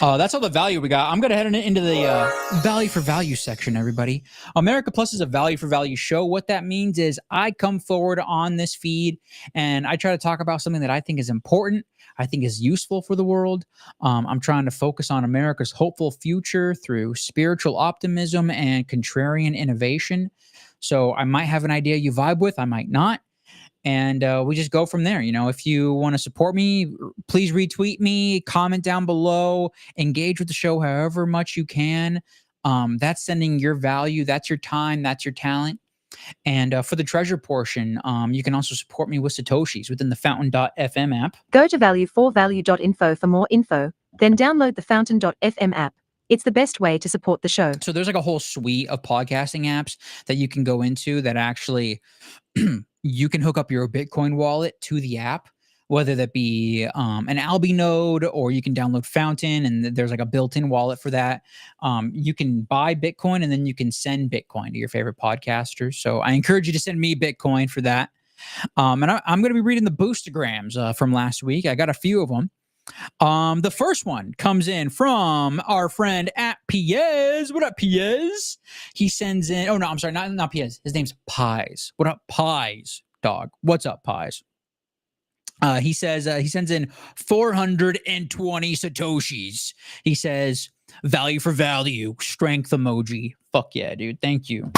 That's all the value we got. I'm going to head into the value for value section, everybody. America Plus is a value for value show. What that means is I come forward on this feed and I try to talk about something that I think is important, I think is useful for the world. I'm trying to focus on America's hopeful future through spiritual optimism and contrarian innovation. So I might have an idea you vibe with, I might not. And we just go from there. If you want to support me, please retweet me, comment down below, engage with the show however much you can. That's sending your value. That's your time. That's your talent. And for the treasure portion, you can also support me with Satoshis within the Fountain.fm app. Go to value4value.info for more info, then download the Fountain.fm app. It's the best way to support the show. So there's like a whole suite of podcasting apps that you can go into that actually you can hook up your Bitcoin wallet to the app, whether that be an Albi node, or you can download Fountain and there's like a built-in wallet for that. You can buy Bitcoin and then you can send Bitcoin to your favorite podcasters. So I encourage you to send me Bitcoin for that. And I'm going to be reading the Boostagrams from last week. I got a few of them. The first one comes in from our friend at Piez. What up, Piez? He sends in, oh no, I'm sorry, not Piez. His name's Pies. What up, Pies, dog? What's up, Pies? He says, he sends in 420 Satoshis. He says, value for value, strength emoji. Fuck yeah, dude. Thank you.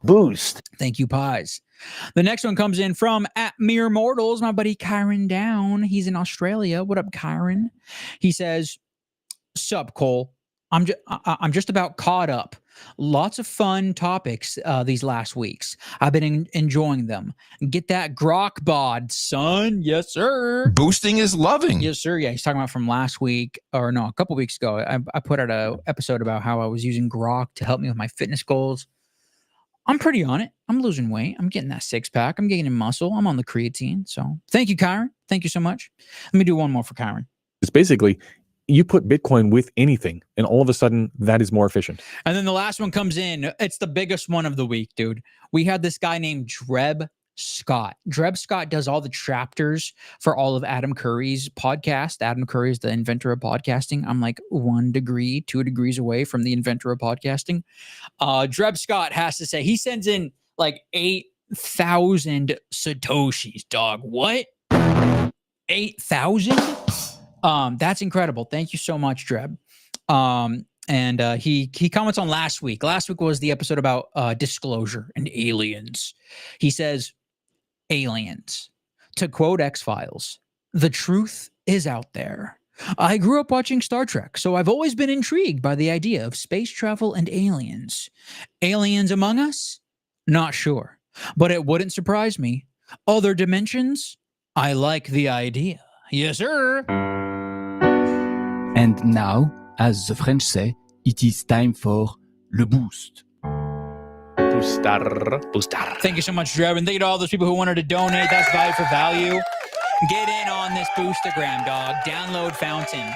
Boost. Thank you, Pies. The next one comes in from at Mere Mortals, my buddy Kyron Down. He's in Australia. What up, Kyron? He says, sup, Cole. I'm just about caught up. Lots of fun topics these last weeks. I've been enjoying them. Get that grok bod, son. Yes, sir. Boosting is loving. Yes, sir. Yeah, he's talking about from last week, or no, a couple weeks ago. I put out an episode about how I was using grok to help me with my fitness goals. I'm pretty on it. I'm losing weight. I'm getting that six-pack. I'm getting muscle. I'm on the creatine. So thank you, Kyron. Thank you so much. Let me do one more for Kyron. It's basically, you put Bitcoin with anything, and all of a sudden, that is more efficient. And then the last one comes in. It's the biggest one of the week, dude. We had this guy named Dreb Scott. Dreb Scott does all the chapters for all of Adam Curry's podcast. Adam Curry is the inventor of podcasting. I'm like 2 degrees away from the inventor of podcasting. Dreb Scott has to say, he sends in like 8,000 Satoshis, dog. What? 8,000? That's incredible. Thank you so much, Dreb. And he comments on last week. Last week was the episode about disclosure and aliens. He says, aliens. To quote X-Files, the truth is out there. I grew up watching Star Trek, so I've always been intrigued by the idea of space travel and aliens. Aliens among us? Not sure. But it wouldn't surprise me. Other dimensions? I like the idea. Yes, sir. And now, as the French say, it is time for le boost. Boostar. Thank you so much, Drew. And thank you to all those people who wanted to donate. That's value for value. Get in on this Boostagram, dog. Download Fountain.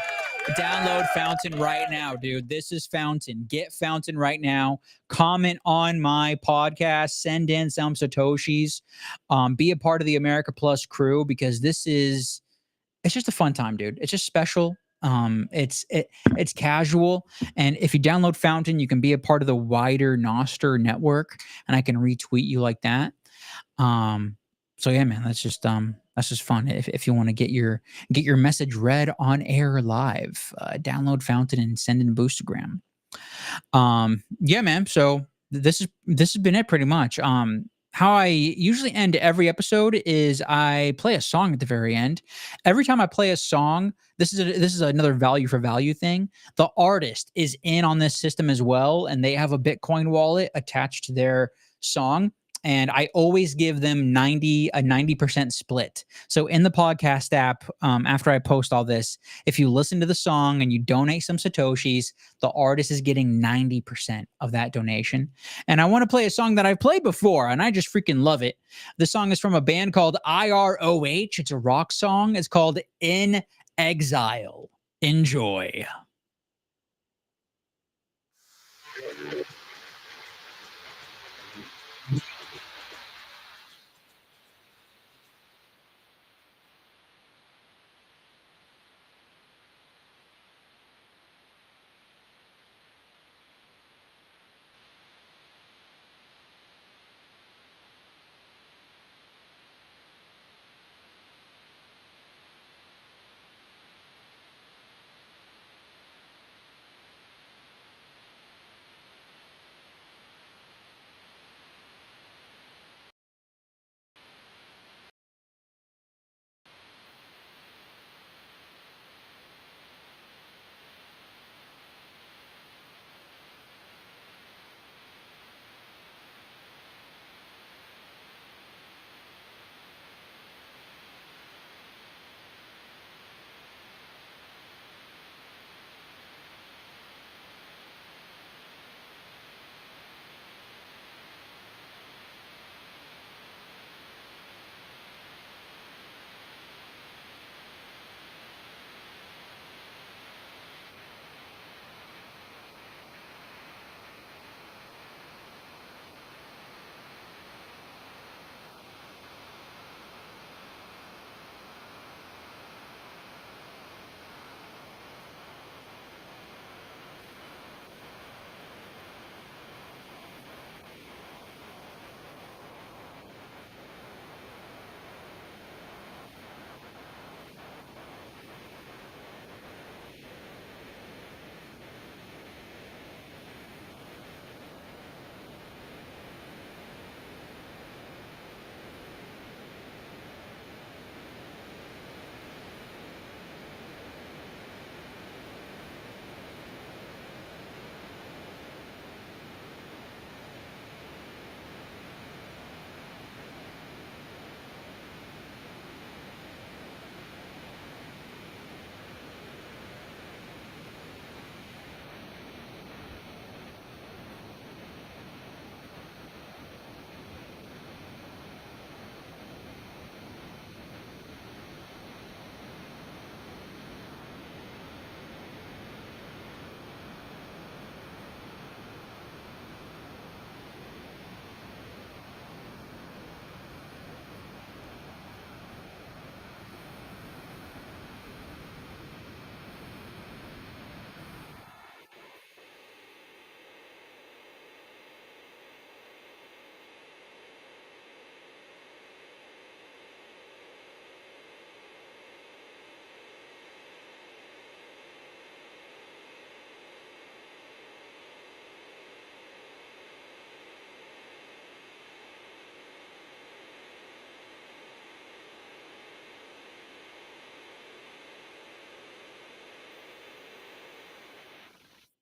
Download Fountain right now, dude. This is Fountain. Get Fountain right now. Comment on my podcast. Send in some Satoshis. Be a part of the America Plus crew, because it's just a fun time, dude. It's just special. It's casual, and if you download Fountain, you can be a part of the wider Noster network, and I can retweet you like that. So yeah, man, that's just fun. If you want to get your message read on air live, download Fountain and send in Boostagram. Yeah, man. So this has been it pretty much. How I usually end every episode is I play a song at the very end. Every time I play a song, this is another value for value thing. The artist is in on this system as well, and they have a Bitcoin wallet attached to their song. And I always give them a 90% split. So in the podcast app, after I post all this, if you listen to the song and you donate some Satoshis, the artist is getting 90% of that donation. And I want to play a song that I've played before, and I just freaking love it. The song is from a band called IROH. It's a rock song. It's called In Exile. Enjoy.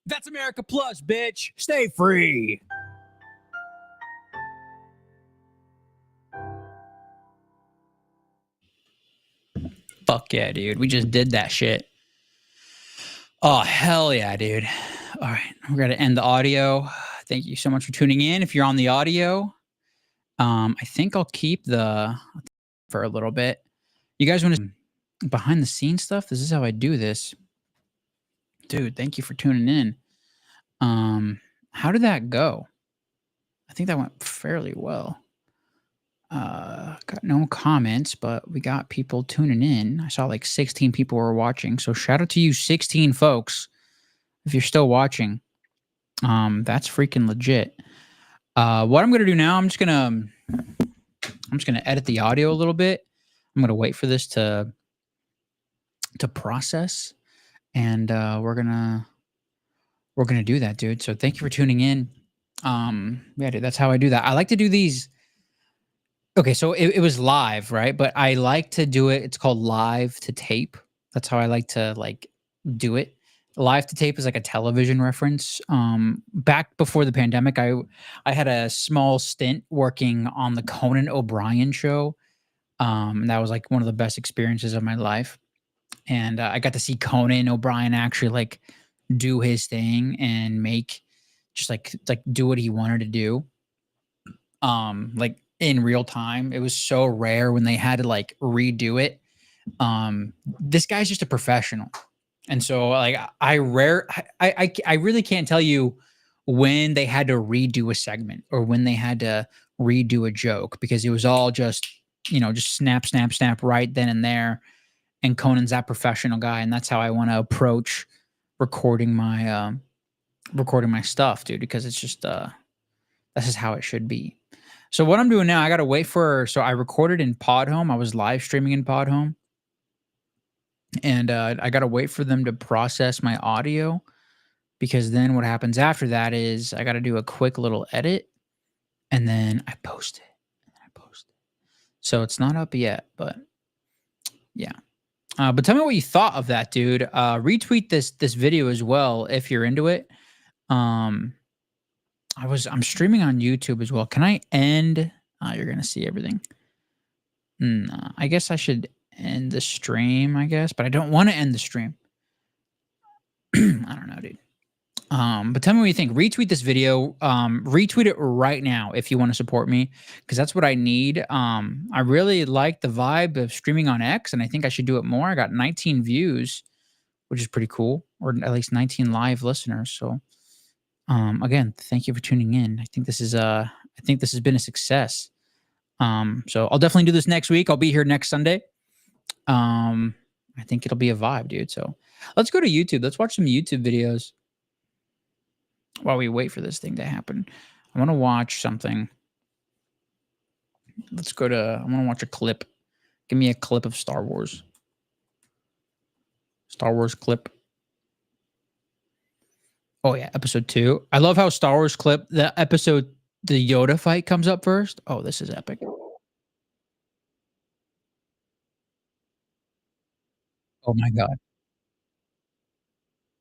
That's America Plus, bitch. Stay free. Fuck yeah, dude. We just did that shit. Oh, hell yeah, dude. All right. We're going to end the audio. Thank you so much for tuning in. If you're on the audio, I think I'll keep the for a little bit. You guys want to behind the scenes stuff? This is how I do this. Dude, thank you for tuning in. How did that go? I think that went fairly well. Got no comments, but we got people tuning in. I saw like 16 people were watching. So shout out to you 16 folks. If you're still watching, that's freaking legit. What I'm gonna do now, I'm just gonna edit the audio a little bit. I'm gonna wait for this to process, and we're gonna do that, dude. So thank you for tuning in. Yeah, dude, that's how I do that. I like to do these. Okay, so it was live, right? But I like to do it. It's called live to tape. That's how I like to do it. Live to tape is like a television reference. Back before the pandemic, I had a small stint working on the Conan O'Brien show. That was like one of the best experiences of my life, and I got to see Conan O'Brien actually like do his thing and make just like do what he wanted to do. Like in real time. It was so rare when they had to like redo it. This guy's just a professional. And so like I really can't tell you when they had to redo a segment or when they had to redo a joke because it was all just, just snap, snap, snap right then and there. And Conan's that professional guy. And that's how I want to approach recording my stuff, dude, because it's just, this is how it should be. So what I'm doing now, I got to wait so I recorded in Podhome. I was live streaming in Podhome. And I got to wait for them to process my audio because then what happens after that is I got to do a quick little edit and then I post it. So it's not up yet, but yeah. But tell me what you thought of that, dude. Retweet this video as well if you're into it. I'm streaming on YouTube as well. Can I end? You're gonna see everything. No, I guess I should end the stream, I guess, but I don't want to end the stream. I don't know, dude. But tell me what you think. Retweet this video. Retweet it right now if you want to support me, because that's what I need. I really like the vibe of streaming on X, and I think I should do it more. I got 19 views, which is pretty cool, or at least 19 live listeners. So, again, thank you for tuning in. I think this has been a success. So I'll definitely do this next week. I'll be here next Sunday. I think it'll be a vibe, dude. So let's go to YouTube. Let's watch some YouTube videos while we wait for this thing to happen. I want to watch something. I want to watch a clip. Give me a clip of Star Wars. Star Wars clip. Oh yeah, episode 2. I love how Star Wars clip, the Yoda fight comes up first. Oh, this is epic. Oh my God.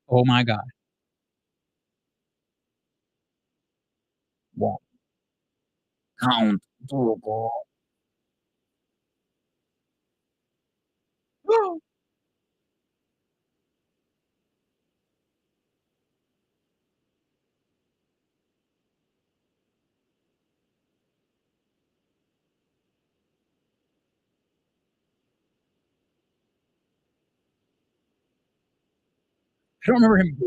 Oh my God. Wow. Count. Durable. I don't remember him.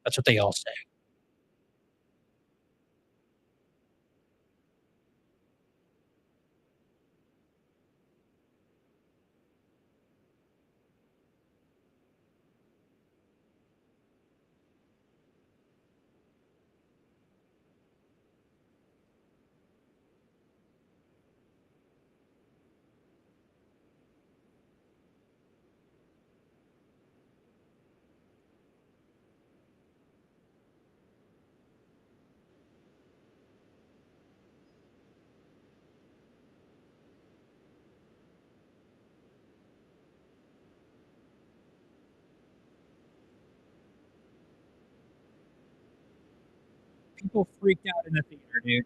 That's what they all say. People freaked out in the theater, dude.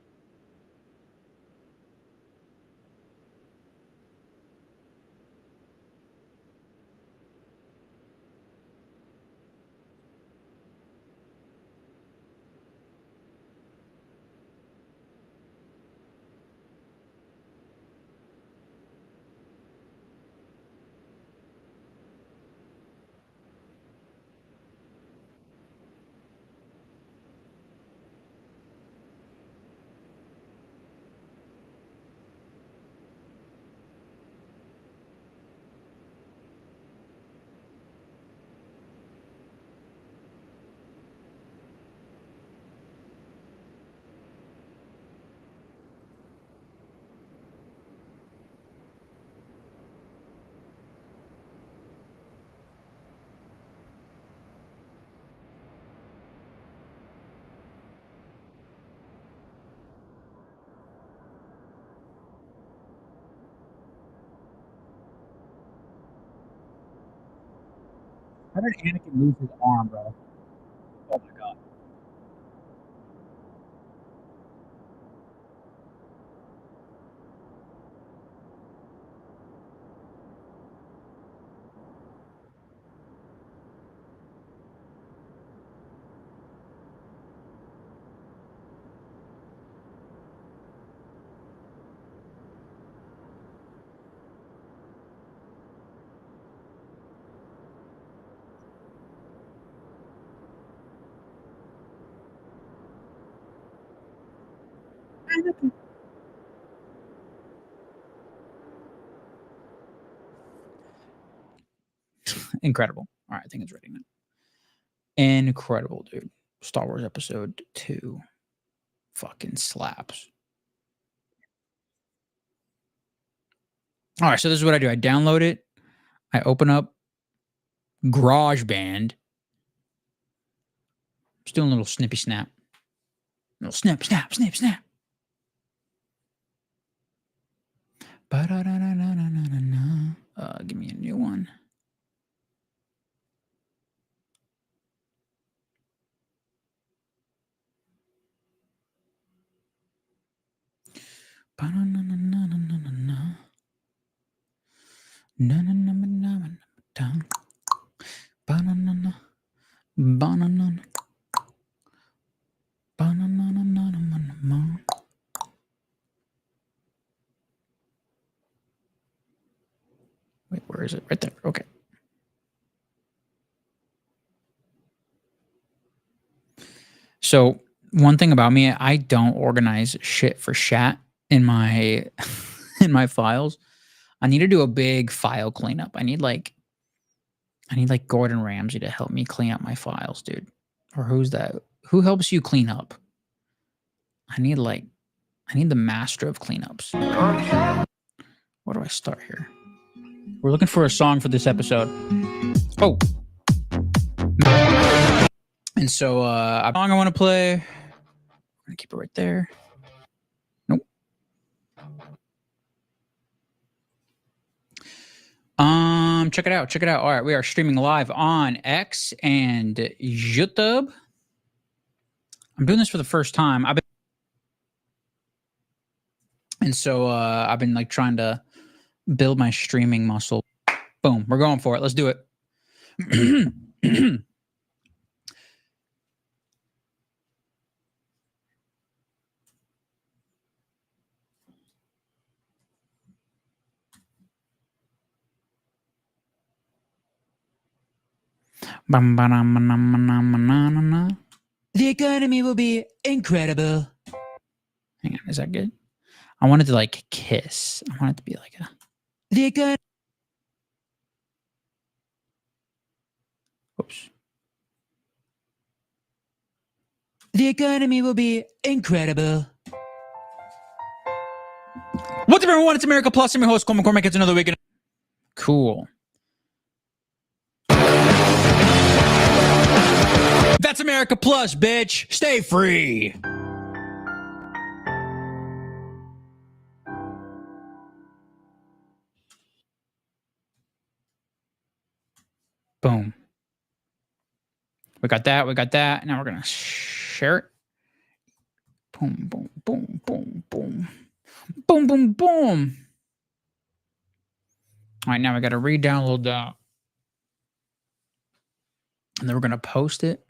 How did Anakin lose his arm, bro? Oh my god. Incredible. All right, I think it's ready now. Incredible, dude. Star Wars Episode 2 fucking slaps. All right, so this is what I do. I download it. I open up GarageBand. Just doing a little snippy snap. Little snip, snap, snip, snap. Give me a new one. Wait, where is it? Right there. Okay. So one thing about me, I don't organize shit for shat in my in my files. I need to do a big file cleanup. I need like Gordon Ramsay to help me clean up my files, dude. Or who's that? Who helps you clean up? I need the master of cleanups. Where do I start here? We're looking for a song for this episode. Oh. And so a song I want to play. I'm gonna keep it right there. Nope. Check it out. Check it out. All right, we are streaming live on X and YouTube. I'm doing this for the first time. I've been like trying to build my streaming muscle. Boom, we're going for it. Let's do it. The economy will be incredible. Hang on, is that good? I wanted to like kiss. I want it to be like a the economy. Oops. The economy will be incredible. What's up, everyone? It's America Plus. I'm your host, Cole McCormick. It's another weekend. Cool. That's America Plus, bitch. Stay free. Boom. We got that. We got that. Now we're going to share it. Boom, boom, boom, boom, boom. Boom, boom, boom. All right, now I got to re-download that. And then we're going to post it.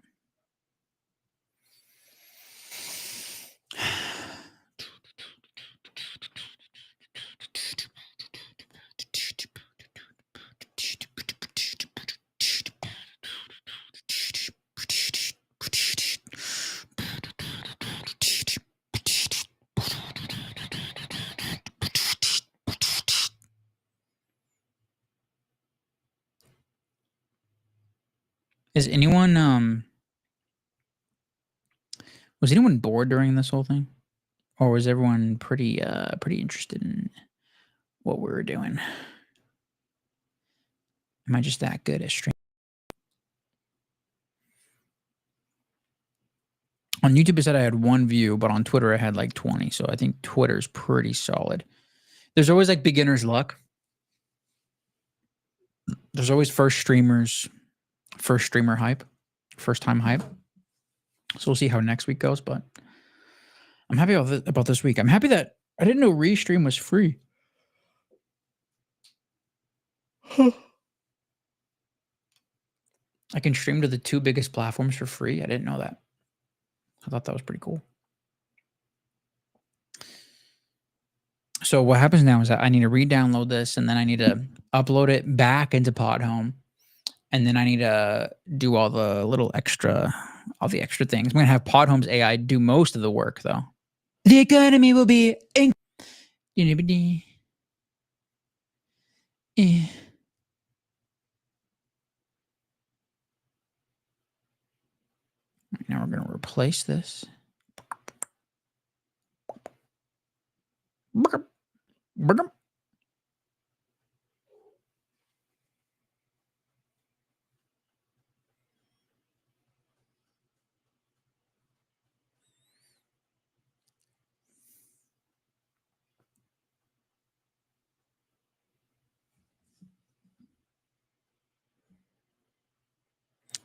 Is anyone was anyone bored during this whole thing? Or was everyone pretty interested in what we were doing? Am I just that good at stream? On YouTube, it said I had 1 view, but on Twitter, I had like 20. So I think Twitter's pretty solid. There's always like beginner's luck. There's always first streamer hype, first time hype. So we'll see how next week goes, but I'm happy about this week. I'm happy that I didn't know Restream was free. I can stream to the 2 biggest platforms for free. I didn't know that. I thought that was pretty cool. So what happens now is that I need to re-download this, and then I need to upload it back into Podhome, and then I need to do all the extra things. I'm gonna have Podhome's AI do most of the work, though. The economy will be Now we're gonna replace this.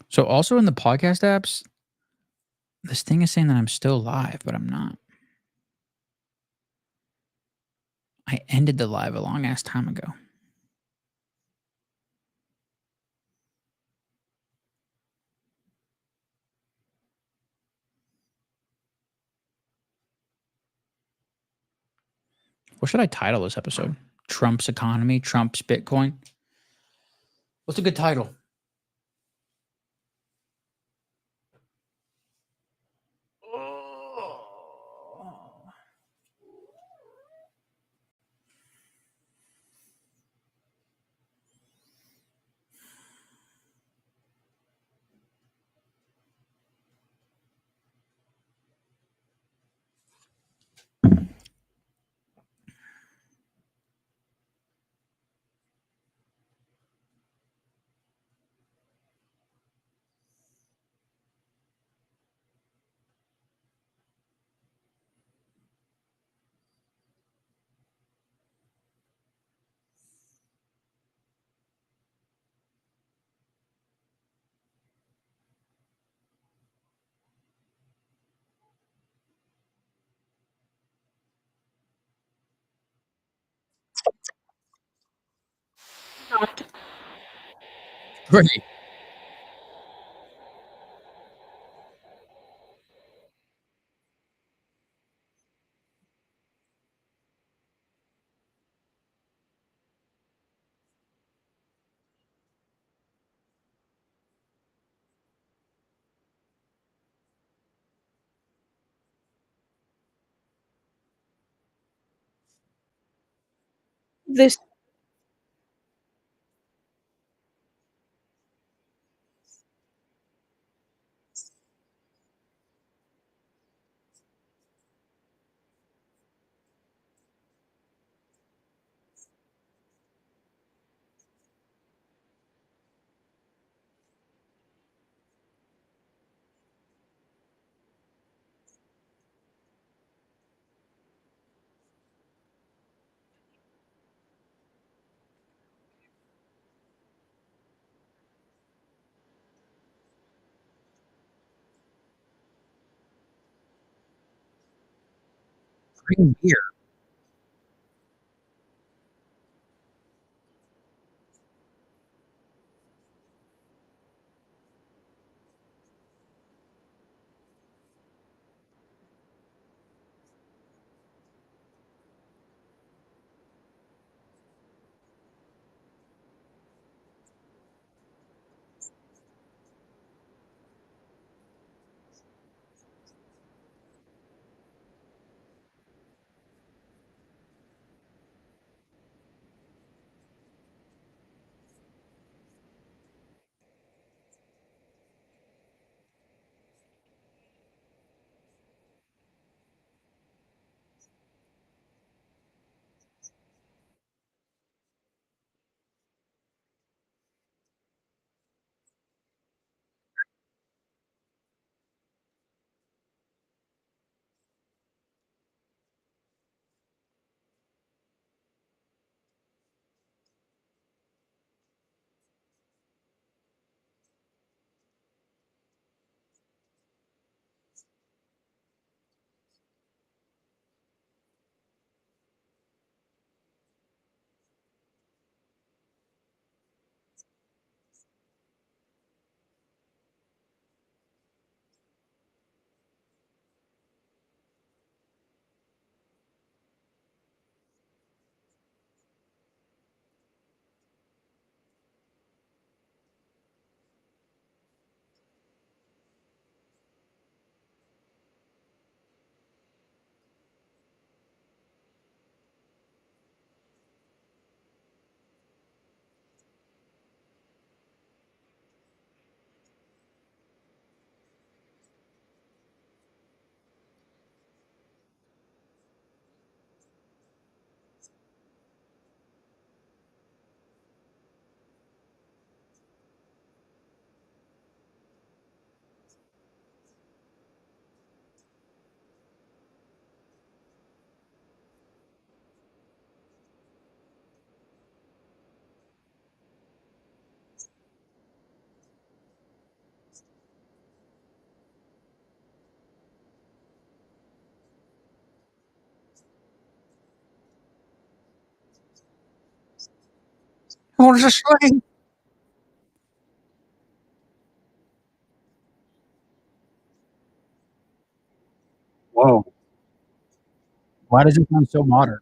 So also in the podcast apps, this thing is saying that I'm still live, but I'm not. I ended the live a long ass time ago. What should I title this episode? Trump's economy, Trump's Bitcoin. What's a good title? Great. This Bring beer. What is this thing? Whoa. Why does it sound so modern?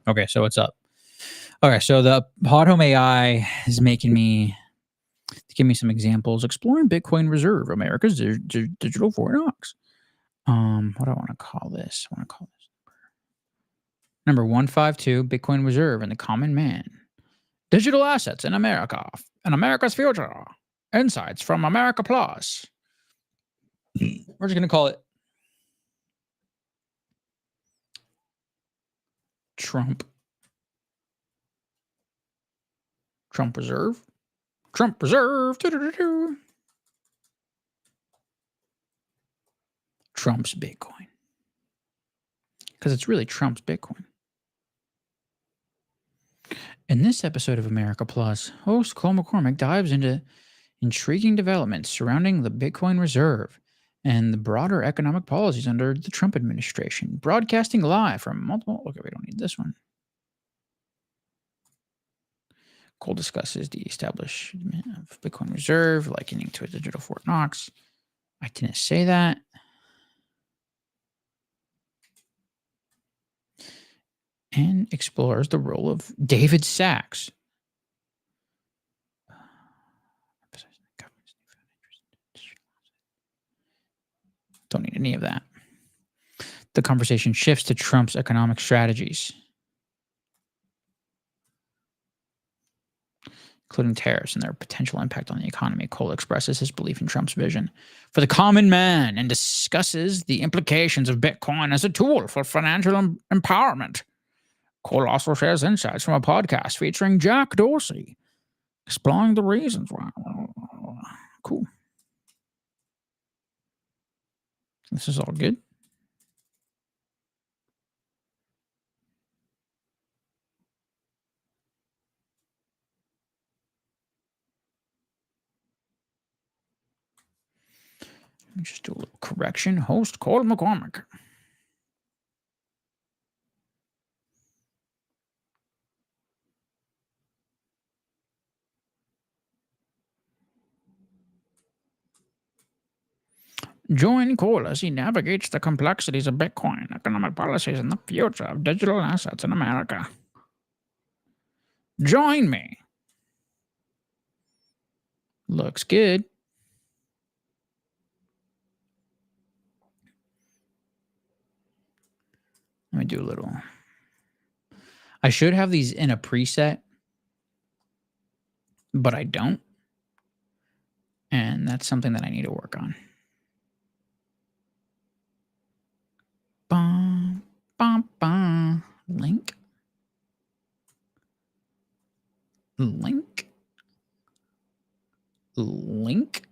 Okay, so what's up? Okay, so the Hot Home AI is making me to give me some examples. Exploring Bitcoin Reserve, America's digital foreign ox. What do I want to call this? I want to call this number 152, Bitcoin Reserve and the Common Man. Digital assets in America and America's future. Insights from America Plus. We're just gonna call it Trump. Trump Reserve. Trump Reserve. Trump's Bitcoin. Because it's really Trump's Bitcoin. In this episode of America Plus, host Cole McCormick dives into intriguing developments surrounding the Bitcoin reserve and the broader economic policies under the Trump administration. Broadcasting live from multiple. Okay, we don't need this one. Cole discusses the establishment of Bitcoin reserve, likening to a digital Fort Knox. I didn't say that. And explores the role of David Sachs. Don't need any of that. The conversation shifts to Trump's economic strategies, including tariffs and their potential impact on the economy. Cole expresses his belief in Trump's vision for the common man and discusses the implications of Bitcoin as a tool for financial empowerment. Cole also shares insights from a podcast featuring Jack Dorsey, exploring the reasons why. Cool. This is all good. Let me just do a little correction. Host Cole McCormick. Join Cole as he navigates the complexities of Bitcoin, economic policies, and the future of digital assets in America. Join me. Looks good. Let me do a little. I should have these in a preset, but I don't. And that's something that I need to work on. Bum, bum, bum. Link. Link. Link.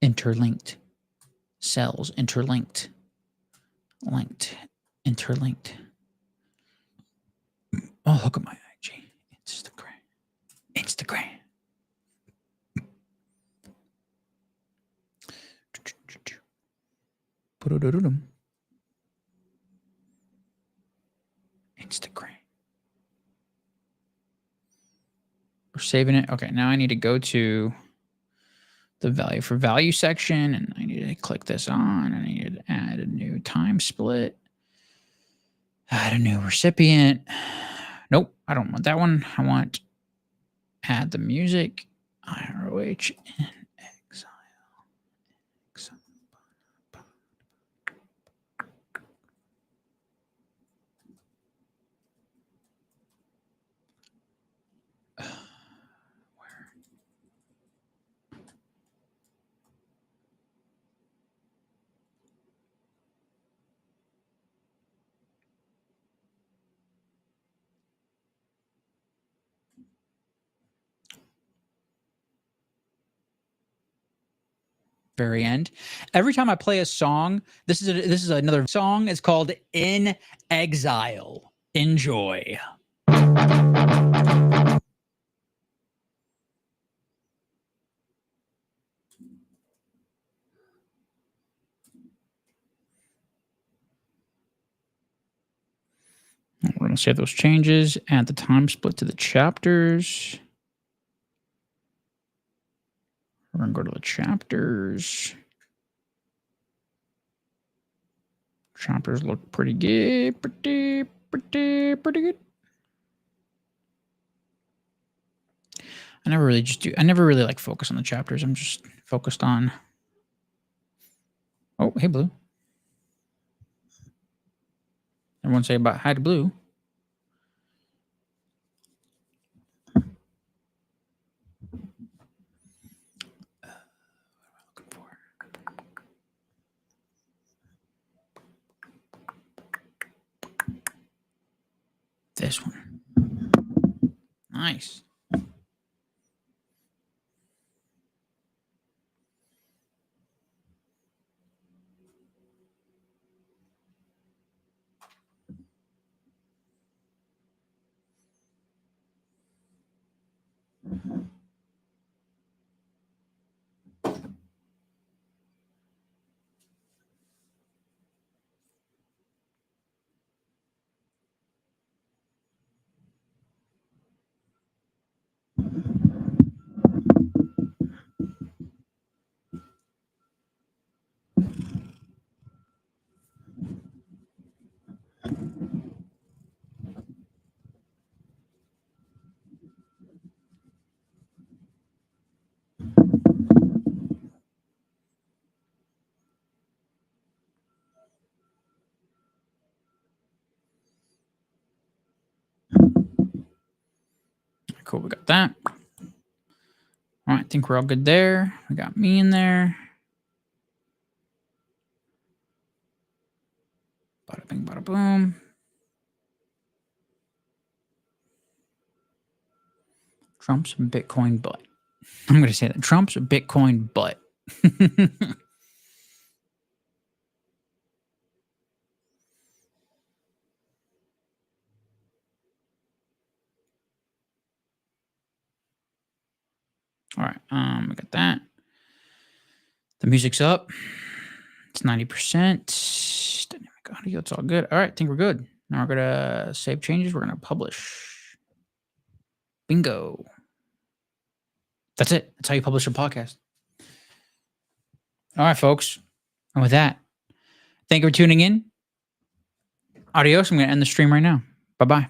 Interlinked. Cells interlinked. Linked. Interlinked. Oh, look at my IG. Instagram. Instagram. We're saving it. Okay, now I need to go to the value for value section, and I need to click this on. I need to add a new time split. Add a new recipient. Nope, I don't want that one. I want add the music. IROH in exile. Very end. Every time I play a song, this is another song. It's called In Exile. Enjoy. We're going to save those changes, add the time split to the chapters. We're going to go to the chapters. Chapters look pretty good. Pretty good. I never really like focus on the chapters. I'm just focused on. Oh, hey, Blue. Everyone say about hi to Blue. This one. Nice. Cool, we got that. All right, I think we're all good there. We got me in there. Bada bing, bada boom. Trump's Bitcoin butt. I'm going to say that. Trump's Bitcoin butt. All right, we got that. The music's up. It's 90%. Dynamic audio, it's all good. All right, I think we're good. Now we're gonna save changes. We're gonna publish. Bingo. That's it. That's how you publish a podcast. All right, folks. And with that, thank you for tuning in. Adios. I'm gonna end the stream right now. Bye-bye.